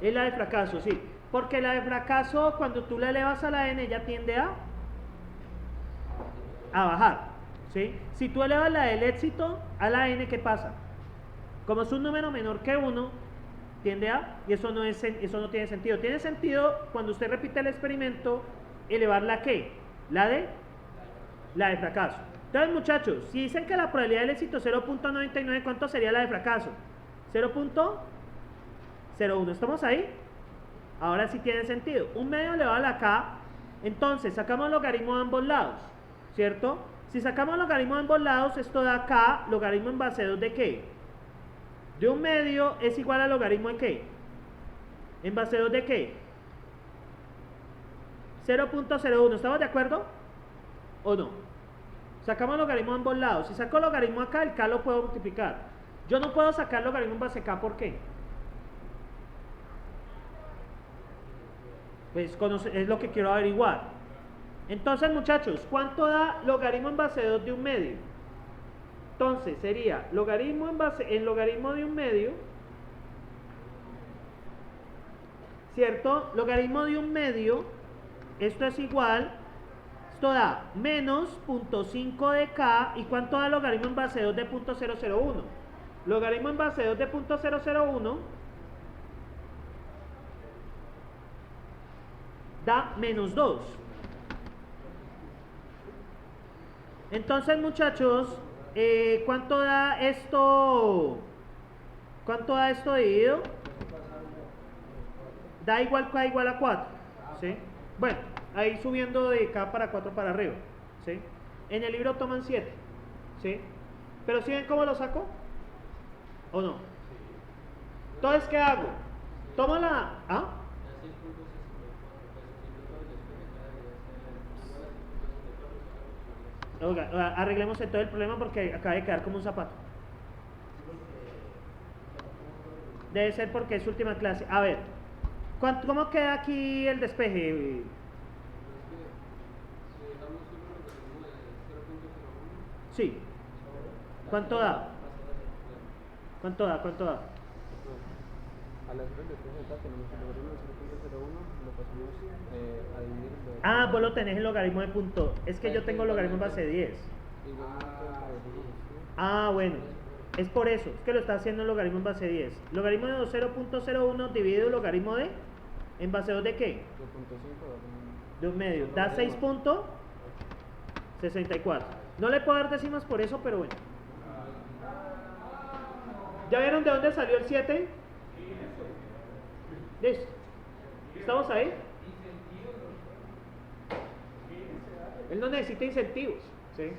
Speaker 1: Es la de fracaso, sí. Porque la de fracaso, cuando tú la elevas a la n, ya tiende a bajar, ¿sí? Si tú elevas la del éxito a la n, ¿qué pasa? Como es un número menor que 1, tiende a, y eso no tiene sentido. Tiene sentido cuando usted repite el experimento, elevar la ¿qué? La de fracaso. Entonces, muchachos, si dicen que la probabilidad del éxito es 0.99, ¿cuánto sería la de fracaso? 0.01. ¿Estamos ahí? Ahora sí tiene sentido. Un medio elevado a la k, entonces sacamos logaritmo de ambos lados, ¿cierto? Si sacamos logaritmo en ambos lados, esto da k, logaritmo en base 2 de qué? De 1/2 es igual a logaritmo de qué? ¿En base 2 de qué? 0.01, ¿estamos de acuerdo? ¿O no? Sacamos logaritmo en ambos lados. Si saco logaritmo acá, el k lo puedo multiplicar. Yo no puedo sacar logaritmo en base k, ¿por qué? Pues es lo que quiero averiguar. Entonces, muchachos, ¿cuánto da logaritmo en base 2 de 1/2? Entonces, sería logaritmo en logaritmo de 1/2, ¿cierto? Logaritmo de 1/2, esto es igual, esto da menos 0.5 de k, ¿y cuánto da logaritmo en base 2 de 0.001? Logaritmo en base 2 de 0.001 da menos 2. Entonces, muchachos, ¿cuánto da esto? ¿Cuánto da esto dividido? Da igual k igual a 4, ¿sí? Bueno, ahí subiendo de k para 4 para arriba, ¿sí? En el libro toman 7, ¿sí? Pero ¿sí ven cómo lo saco? ¿O no? Entonces, ¿qué hago? Tomo la... ¿Ah? Oiga, arreglemos todo el problema porque acaba de quedar como un zapato. Debe ser porque es última clase. A ver, ¿cómo queda aquí el despeje? Sí. ¿Cuánto da? ¿Cuánto da? ¿Cuánto da?
Speaker 4: A las horas de presentar tenemos el logaritmo de 0.01, lo pasamos a dividir.
Speaker 1: Ah, vos lo tenés en logaritmo de punto. Es que yo tengo logaritmo en base 10. Ah, bueno. Es por eso. Es que lo está haciendo en logaritmo en base 10. Logaritmo de 0.01 dividido logaritmo de... ¿En base 2 de qué? De 1/2. Da 6.64. No le puedo dar décimas por eso, pero bueno. ¿Ya vieron de dónde salió el 7? Listo. ¿Estamos ahí? Él no necesita incentivos, ¿sí?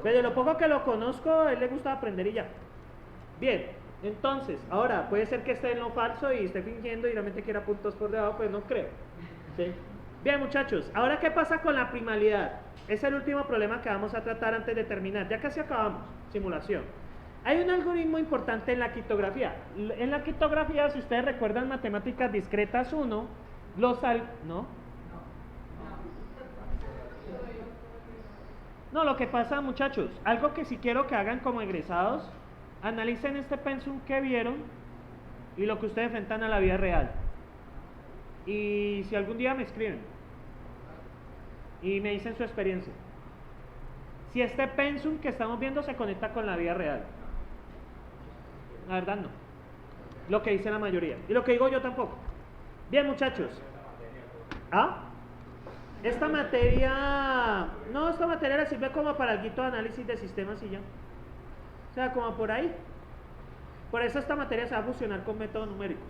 Speaker 1: Pero de lo poco que lo conozco, a él le gusta aprender y ya. Bien, entonces, ahora, puede ser que esté en lo falso y esté fingiendo y realmente quiera puntos por debajo, pues no creo, ¿sí? Bien, muchachos, ahora, ¿qué pasa con la primalidad? Es el último problema que vamos a tratar antes de terminar. Ya casi acabamos, simulación. Hay un algoritmo importante en la quitografía. En la quitografía, si ustedes recuerdan matemáticas discretas 1, No, lo que pasa, muchachos, algo que sí quiero que hagan como egresados, analicen este pensum que vieron y lo que ustedes enfrentan a la vida real. Y si algún día me escriben y me dicen su experiencia, si este pensum que estamos viendo se conecta con la vida real. La verdad no. Lo que dice la mayoría. Y lo que digo yo tampoco. Bien, muchachos. ¿Ah? Esta materia... No, esta materia le sirve como para el guito de análisis de sistemas y ya. O sea, como por ahí. Por eso esta materia se va a fusionar con métodos numéricos.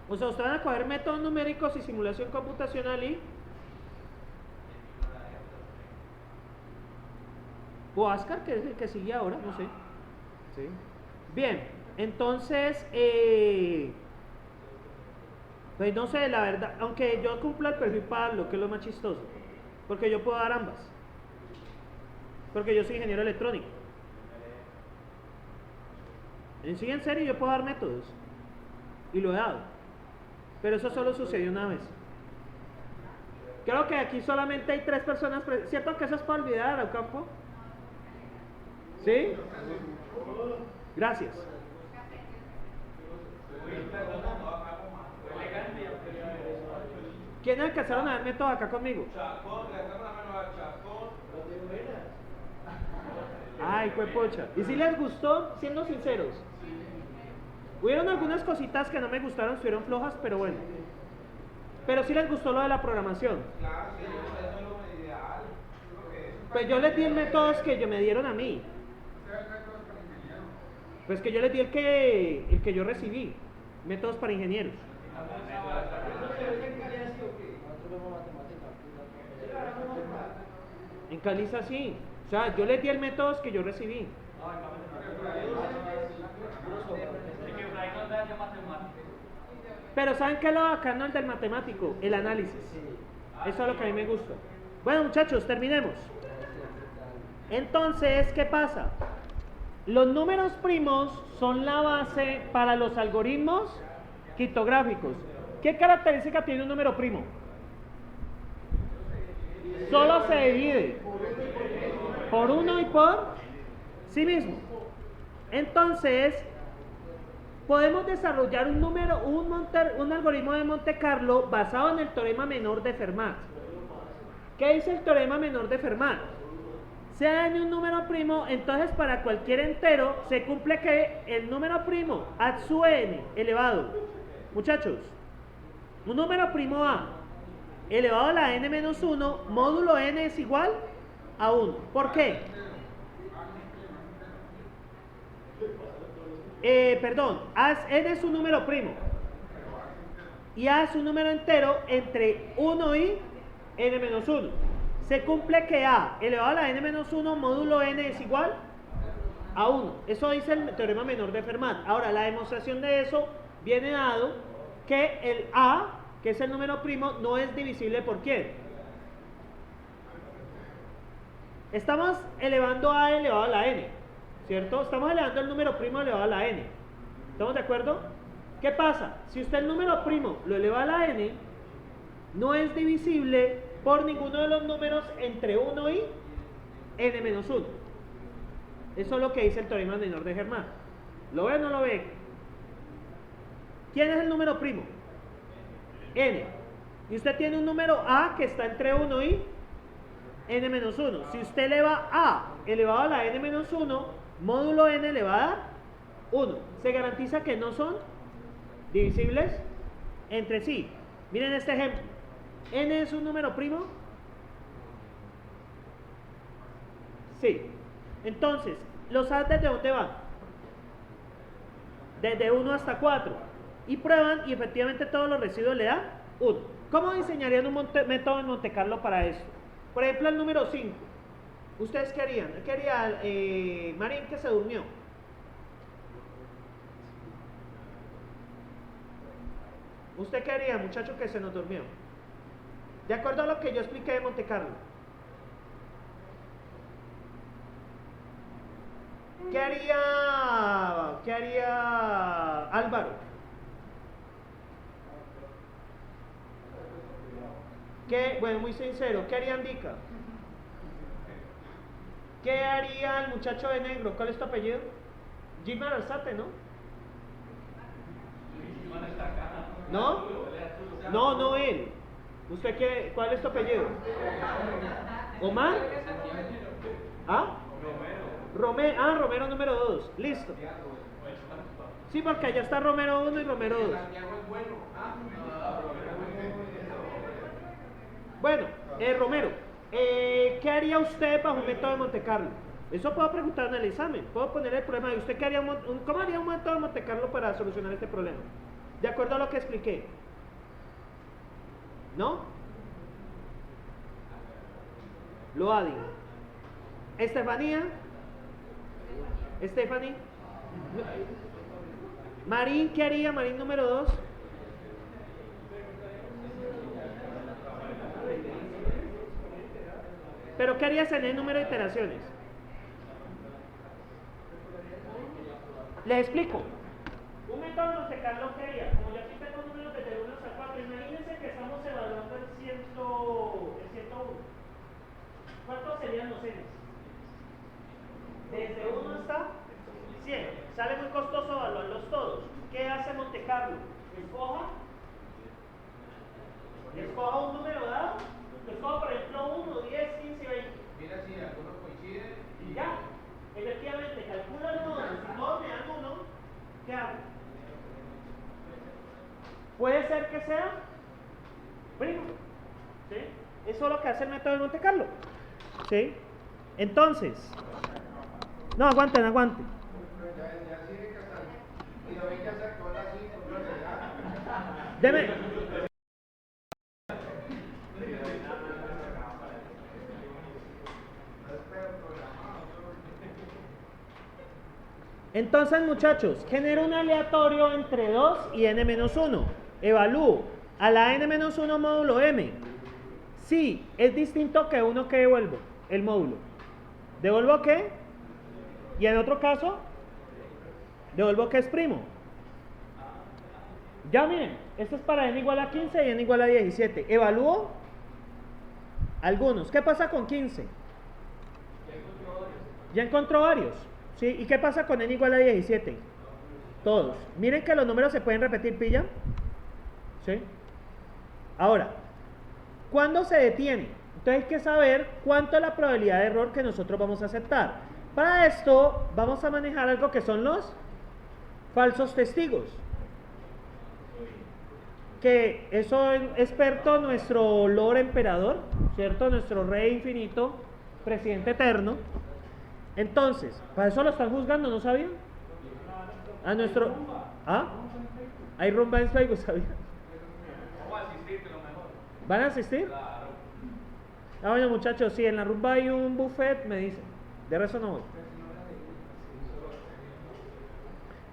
Speaker 1: O sea, ustedes van a coger métodos numéricos y simulación computacional y... O Ascar, que es el que sigue ahora, no sé.
Speaker 4: Sí.
Speaker 1: Bien, entonces, pues no sé, la verdad, aunque yo cumpla el perfil para lo que es lo más chistoso, porque yo puedo dar ambas, porque yo soy ingeniero electrónico. En serio, yo puedo dar métodos, y lo he dado, pero eso solo sucedió una vez. Creo que aquí solamente hay 3 personas, ¿cierto que eso es para olvidar al campo? ¿Sí? Gracias. ¿Quiénes alcanzaron a ver métodos acá conmigo? Ay, fue pocha. ¿Y si les gustó? Siendo sinceros. Hubieron algunas cositas que no me gustaron, estuvieron flojas, pero bueno. Pero sí les gustó lo de la programación. Pues yo les di el métodos que me dieron a mí. Pues que yo les di el que yo recibí. Métodos para ingenieros. En Caliza sí. O sea, yo les di el método que yo recibí. Pero ¿saben qué es lo bacano del matemático? El análisis. Eso es lo que a mí me gusta. Bueno, muchachos, terminemos. Entonces, ¿qué pasa? Los números primos son la base para los algoritmos criptográficos. ¿Qué característica tiene un número primo? Solo se divide por 1 y por sí mismo. Entonces, podemos desarrollar un algoritmo de Monte Carlo basado en el teorema menor de Fermat. ¿Qué dice el teorema menor de Fermat? Sea n un número primo, entonces para cualquier entero se cumple que el número primo ad su n elevado, muchachos, un número primo a elevado a la n menos 1 módulo n es igual a 1. ¿Por qué? N es un número primo y A es un número entero entre 1 y n menos 1. Se cumple que A elevado a la n menos 1 módulo n es igual a 1. Eso dice el teorema menor de Fermat. Ahora, la demostración de eso viene dado que el A, que es el número primo, no es divisible por ¿quién? Estamos elevando A elevado a la n, ¿cierto? Estamos elevando el número primo elevado a la n. ¿Estamos de acuerdo? ¿Qué pasa? Si usted el número primo lo eleva a la n, no es divisible por ninguno de los números entre 1 y n menos 1. Eso es lo que dice el teorema menor de Fermat. ¿Lo ve o no lo ve? ¿Quién es el número primo? N. Y usted tiene un número A que está entre 1 y n menos 1. Si usted eleva A elevado a la n menos 1, módulo n le va a dar 1. Se garantiza que no son divisibles entre sí. Miren este ejemplo. ¿N es un número primo? Sí. Entonces, ¿los A desde dónde van? Desde 1 hasta 4. Y prueban y efectivamente todos los residuos le dan 1. ¿Cómo diseñarían un método en Monte Carlo para eso? Por ejemplo, el número 5. ¿Ustedes qué harían? ¿Qué haría Marín que se durmió? ¿Usted qué haría, muchacho que se nos durmió? De acuerdo a lo que yo expliqué de Monte Carlo. ¿Qué haría Álvaro? Bueno, muy sincero, ¿qué haría Andica? ¿Qué haría el muchacho de negro? ¿Cuál es tu apellido? Jim Aralzate, ¿no? ¿No? No él. ¿Usted qué? ¿Cuál es tu apellido? ¿Omar? ¿Ah? Romero número 2. Listo. Sí, porque allá está Romero 1 y Romero 2. Bueno, Romero, ¿qué haría usted bajo un método de Monte Carlo? Eso puedo preguntar en el examen. Puedo poner el problema de usted, ¿cómo haría un método de Monte Carlo para solucionar este problema? De acuerdo a lo que expliqué. ¿No? Lo digo. Estefanía. Stephanie. Marín, ¿qué haría? Marín número 2. ¿Pero qué harías en el número de iteraciones? Les explico. Un método de Monte Carlo, ¿qué haría? Como yo aquí tengo números desde 1 hasta 4, imagínense que estamos evaluando el 101. ¿Cuántos serían los n's? Desde 1 hasta 100. Sale muy costoso evaluarlos todos. ¿Qué hace Monte Carlo? Escoja un número dado. Escoja, por ejemplo, 1, 10, 15, 20.
Speaker 3: Mira si algunos coinciden
Speaker 1: Y ya. Efectivamente, calcula el nodo. Si todos me dan 1, ¿qué hago? Puede ser que sea primo. ¿Sí? Eso es lo que hace el método de Monte Carlo. ¿Sí? Entonces, no, aguanten. Deme. Entonces, muchachos, genero un aleatorio entre 2 y n-1. Evalúo a la n-1 módulo m. Si es distinto que 1, ¿qué devuelvo? El módulo. ¿Devuelvo qué? Y en otro caso, devuelvo que es primo. Ya miren, esto es para n igual a 15 y n igual a 17. Evalúo algunos. ¿Qué pasa con 15? Ya encontró varios. ¿Sí? ¿Y qué pasa con n igual a 17? Todos. Miren que los números se pueden repetir, ¿pillan? ¿Sí? Ahora, ¿cuándo se detiene? Entonces hay que saber cuánto es la probabilidad de error que nosotros vamos a aceptar. Para esto vamos a manejar algo que son los falsos testigos. Que eso es experto nuestro Lord Emperador, ¿cierto? Nuestro Rey Infinito, Presidente Eterno. Entonces, ¿para eso lo están juzgando? ¿No sabían? A nuestro... ¿Ah? Hay rumba en Facebook, ¿sabían?
Speaker 2: Vamos a asistir, que lo mejor.
Speaker 1: ¿Van a asistir?
Speaker 2: Claro.
Speaker 1: Ah, bueno, muchachos, si en la rumba hay un buffet, me dicen. De resto no voy.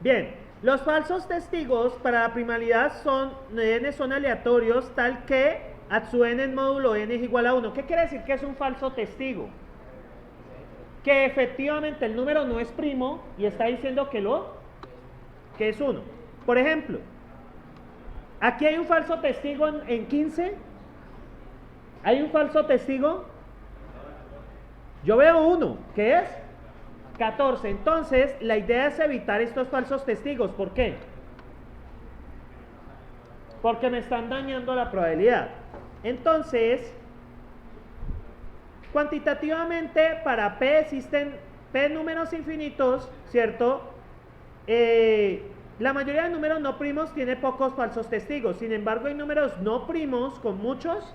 Speaker 1: Bien, los falsos testigos para la primalidad son aleatorios, tal que atsu n en módulo n es igual a 1. ¿Qué quiere decir que es un falso testigo? Que efectivamente el número no es primo y está diciendo que es 1. Por ejemplo, aquí hay un falso testigo en 15. ¿Hay un falso testigo? Yo veo uno, ¿qué es? 14. Entonces, la idea es evitar estos falsos testigos. ¿Por qué? Porque me están dañando la probabilidad. Entonces, cuantitativamente para P existen P números infinitos, ¿cierto? La mayoría de números no primos tiene pocos falsos testigos. Sin embargo, hay números no primos con muchos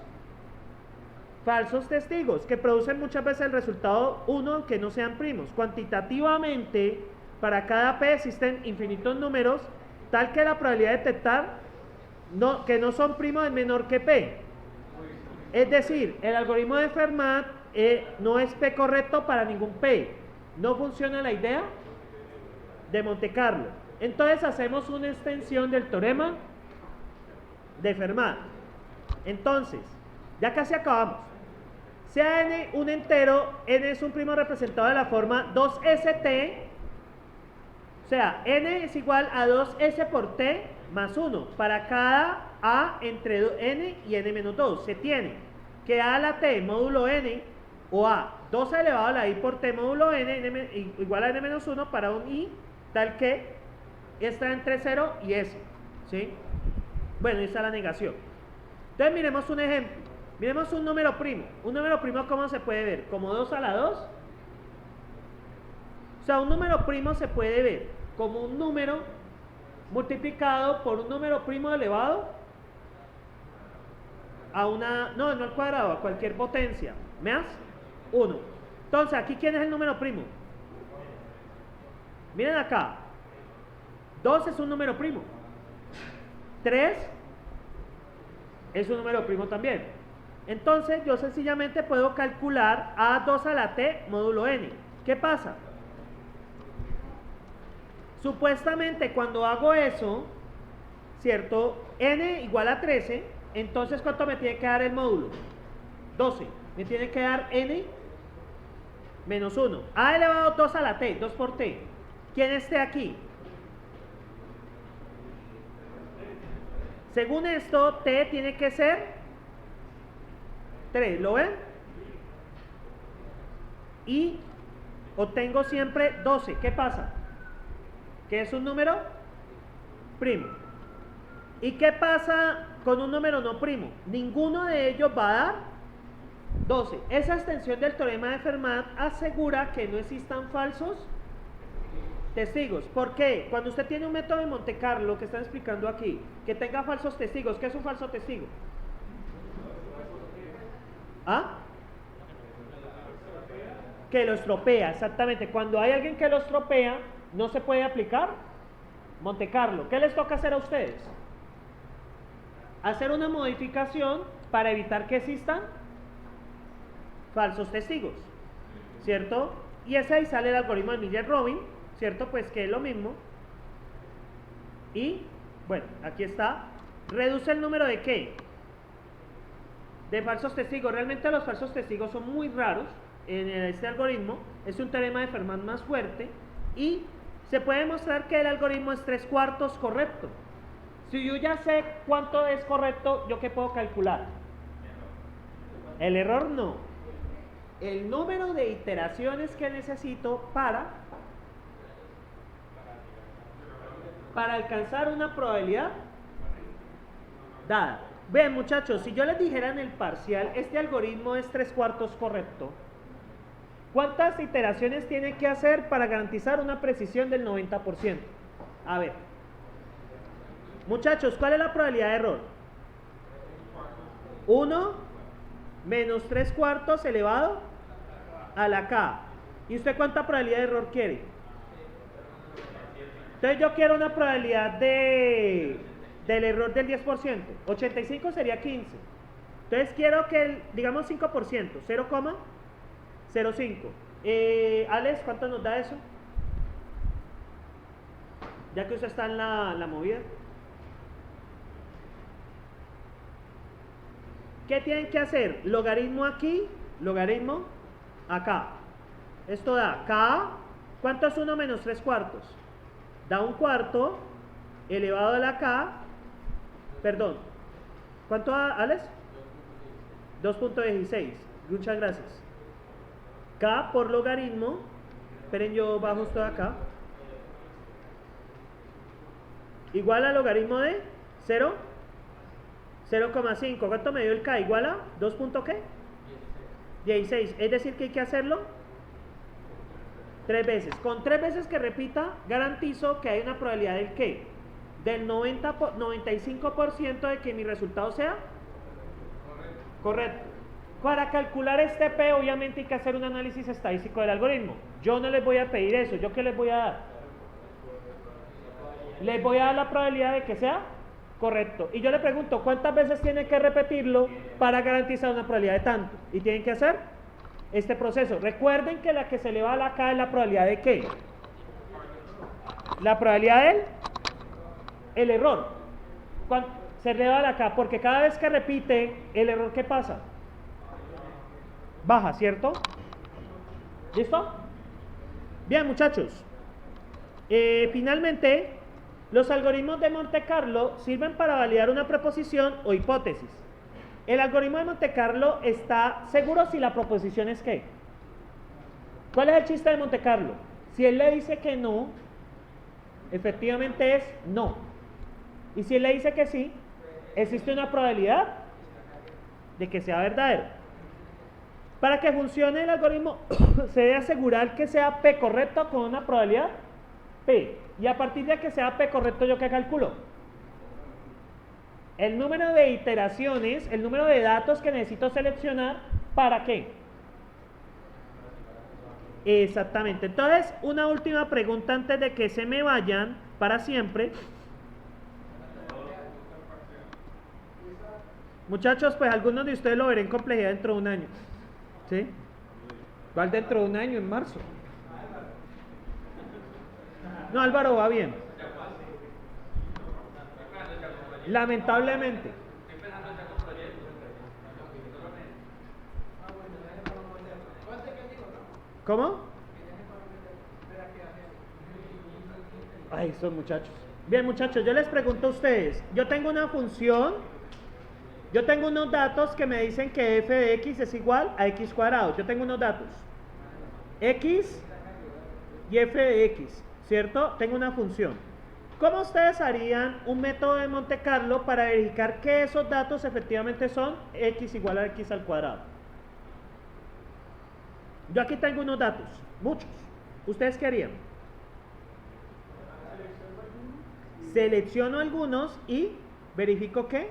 Speaker 1: falsos testigos que producen muchas veces el resultado 1 aunque no sean primos. Cuantitativamente, para cada P existen infinitos números, tal que la probabilidad de detectar que no son primos es menor que P. Es decir, el algoritmo de Fermat no es P correcto para ningún P. No funciona la idea de Monte Carlo. Entonces hacemos una extensión del teorema de Fermat. Entonces, ya casi acabamos. Sea n un entero, n es un primo representado de la forma 2st, o sea, n es igual a 2s por t más 1 para cada a entre n y n menos 2. Se tiene que a a la t módulo n o a 2 elevado a la i por t módulo n, igual a n menos 1 para un i tal que está entre 0 y s. ¿Sí? Bueno, esta es la negación. Entonces miremos un ejemplo. Miremos un número primo. Un número primo, ¿cómo se puede ver? ¿Como 2 a la 2? O sea, un número primo se puede ver como un número multiplicado por un número primo elevado a una... No al cuadrado, a cualquier potencia. ¿Más? 1. Entonces, ¿aquí quién es el número primo? Miren acá. 2 es un número primo. 3 es un número primo también. Entonces yo sencillamente puedo calcular a 2 a la t módulo n. ¿Qué pasa? Supuestamente cuando hago eso, ¿cierto? N igual a 13, entonces ¿cuánto me tiene que dar el módulo? 12. Me tiene que dar n menos 1. A elevado a 2 a la t, 2 por t. ¿Quién esté aquí? Según esto, t tiene que ser 3, ¿lo ven? Y obtengo siempre 12. ¿Qué pasa? Que es un número primo. ¿Y qué pasa con un número no primo? Ninguno de ellos va a dar 12. Esa extensión del teorema de Fermat asegura que no existan falsos testigos. ¿Por qué? Cuando usted tiene un método de Monte Carlo que están explicando aquí, que tenga falsos testigos, ¿qué es un falso testigo? ¿Ah? Que lo estropea, exactamente. Cuando hay alguien que lo estropea, no se puede aplicar Monte Carlo. ¿Qué les toca hacer a ustedes? Hacer una modificación para evitar que existan falsos testigos, ¿cierto? Y ese ahí sale el algoritmo de Miller-Robin, ¿cierto? Pues que es lo mismo. Y, bueno, aquí está. Reduce el número de ¿qué? De falsos testigos. Realmente los falsos testigos son muy raros en este algoritmo. Es un teorema de Fermat más fuerte. Y se puede demostrar que el algoritmo es 3/4 correcto. Si yo ya sé cuánto es correcto, ¿yo qué puedo calcular? El error no. El número de iteraciones que necesito para alcanzar una probabilidad dada. Ven, muchachos, si yo les dijera en el parcial, este algoritmo es 3/4 correcto, ¿cuántas iteraciones tiene que hacer para garantizar una precisión del 90%? A ver. Muchachos, ¿cuál es la probabilidad de error? 1 menos 3/4 elevado a la K. ¿Y usted cuánta probabilidad de error quiere? Entonces yo quiero una probabilidad del error del 10%. 85 sería 15. Entonces quiero que, digamos 5%, 0,05. Alex, ¿cuánto nos da eso? Ya que usted está en la movida. ¿Qué tienen que hacer? Logaritmo aquí, logaritmo acá. Esto da K. ¿Cuánto es 1 menos 3/4? Da 1/4 elevado a la K. Perdón. ¿Cuánto da, Alex? 2.16. Muchas gracias. K por logaritmo. Esperen, yo bajo esto de acá. Igual a logaritmo de 0. 0,5. ¿Cuánto me dio el K? Igual a 2. ¿Qué? 16. Es decir que hay que hacerlo 3 veces. Con 3 veces que repita, garantizo que hay una probabilidad del ¿qué? Del 95% de que mi resultado sea correcto. Para calcular este P, obviamente hay que hacer un análisis estadístico del algoritmo. Yo no les voy a pedir eso. ¿Yo qué les voy a dar? Les voy a dar la probabilidad de que sea correcto. Y yo le pregunto, ¿cuántas veces tiene que repetirlo para garantizar una probabilidad de tanto? Y tienen que hacer este proceso. Recuerden que la que se eleva a la K es la probabilidad de ¿qué? La probabilidad del error. Se eleva a la K, porque cada vez que repite, el error, ¿qué pasa? Baja, ¿cierto? ¿Listo? Bien, muchachos. Finalmente, los algoritmos de Monte Carlo sirven para validar una proposición o hipótesis. El algoritmo de Monte Carlo está seguro si la proposición es ¿qué? ¿Cuál es el chiste de Monte Carlo? Si él le dice que no, efectivamente es no. Y si él le dice que sí, existe una probabilidad de que sea verdadero. Para que funcione el algoritmo, se debe asegurar que sea P correcto con una probabilidad P. Y a partir de que sea P correcto, ¿yo qué calculo? El número de iteraciones, el número de datos que necesito seleccionar, ¿para qué? Exactamente. Entonces, una última pregunta antes de que se me vayan para siempre. Muchachos, pues algunos de ustedes lo verán en complejidad dentro de un año. ¿Sí? ¿Cuál dentro de un año? En marzo. No, Álvaro va bien. Lamentablemente. ¿Cómo? Ay, esos muchachos. Bien, muchachos, yo les pregunto a ustedes. Yo tengo una función. Yo tengo unos datos que me dicen que f de x es igual a x cuadrado. Yo tengo unos datos. X y f de x. ¿Cierto? Tengo una función. ¿Cómo ustedes harían un método de Monte Carlo para verificar que esos datos efectivamente son x igual a x al cuadrado? Yo aquí tengo unos datos, muchos. ¿Ustedes qué harían? Selecciono algunos y verifico que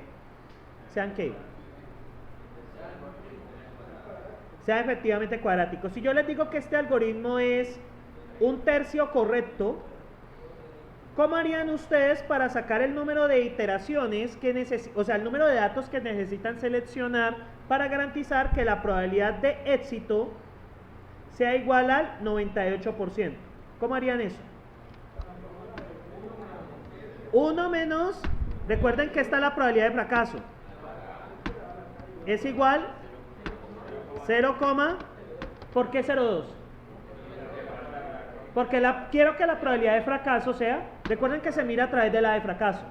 Speaker 1: sean ¿qué? Sean efectivamente cuadráticos. Si yo les digo que este algoritmo es 1/3 correcto, ¿cómo harían ustedes para sacar el número de iteraciones que necesitan, o sea, el número de datos que necesitan seleccionar para garantizar que la probabilidad de éxito sea igual al 98%? ¿Cómo harían eso? 1 menos, recuerden que esta es la probabilidad de fracaso. Es igual 0, ¿por qué 0,2? Porque quiero que la probabilidad de fracaso sea, recuerden que se mira a través de la de fracaso.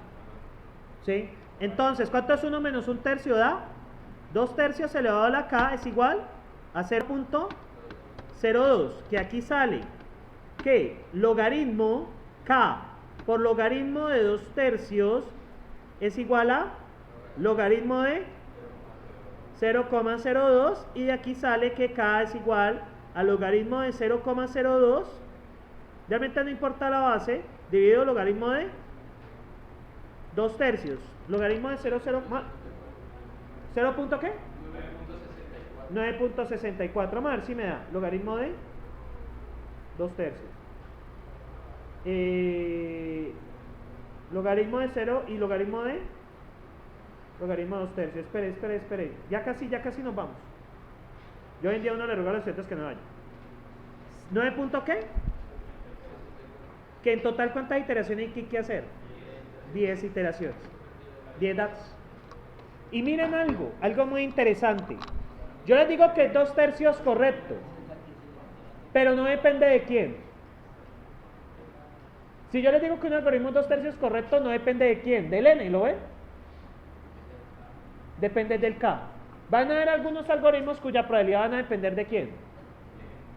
Speaker 1: ¿Sí? Entonces, ¿cuánto es 1 menos 1/3? Da 2/3 elevado a la k es igual a 0.02, que aquí sale que logaritmo k por logaritmo de 2/3 es igual a logaritmo de 0,02, y de aquí sale que k es igual a logaritmo de 0,02, realmente no importa la base, dividido logaritmo de 2/3, logaritmo de 0, ¿0 qué? 9.64, vamos a ver si me da logaritmo de 2/3, logaritmo de 0 y logaritmo de 2/3, espere, ya casi nos vamos. Yo hoy en día uno le ruego a los estudiantes que no vayan. 9 punto ¿qué? Que en total ¿cuántas iteraciones hay que hacer? 10 iteraciones, 10 datos. Y miren algo muy interesante. Yo les digo que 2/3 correcto, pero no depende de quién. Si yo les digo que un algoritmo 2/3 correcto, no depende de quién, del n, ¿lo ven? Depende del k. Van a haber algunos algoritmos cuya probabilidad van a depender de quién,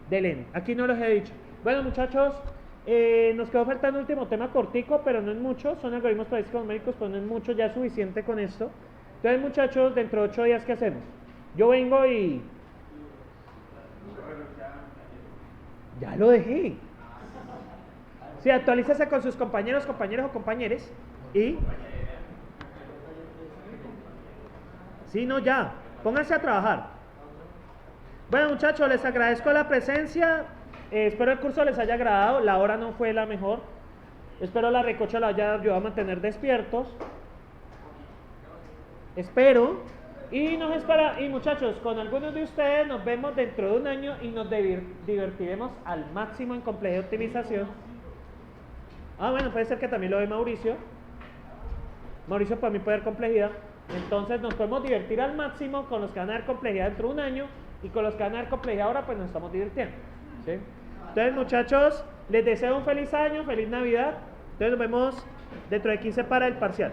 Speaker 1: del n. Aquí no los he dicho. Bueno, muchachos, nos quedó faltando un último tema cortico, pero no es mucho. Son algoritmos estadísticos numéricos, pero no es mucho, ya es suficiente con esto. Entonces, muchachos, dentro de 8 días, ¿qué hacemos? Yo vengo y... Ya lo dejé. Sí, actualícese con sus compañeros o compañeres y... Sí, no, ya. Pónganse a trabajar. Bueno, muchachos, les agradezco la presencia. Espero el curso les haya agradado. La hora no fue la mejor. Espero la recocha la haya ayudado a mantener despiertos. Espero. Y muchachos, con algunos de ustedes nos vemos dentro de un año y nos divertiremos al máximo en complejidad de optimización. Bueno, puede ser que también lo ve Mauricio. Mauricio para mí puede dar complejidad. Entonces nos podemos divertir al máximo con los que van a dar complejidad dentro de un año, y con los que van a dar complejidad ahora pues nos estamos divirtiendo, ¿sí? Entonces, muchachos, les deseo un feliz año, feliz Navidad. Entonces nos vemos dentro de 15 para el parcial.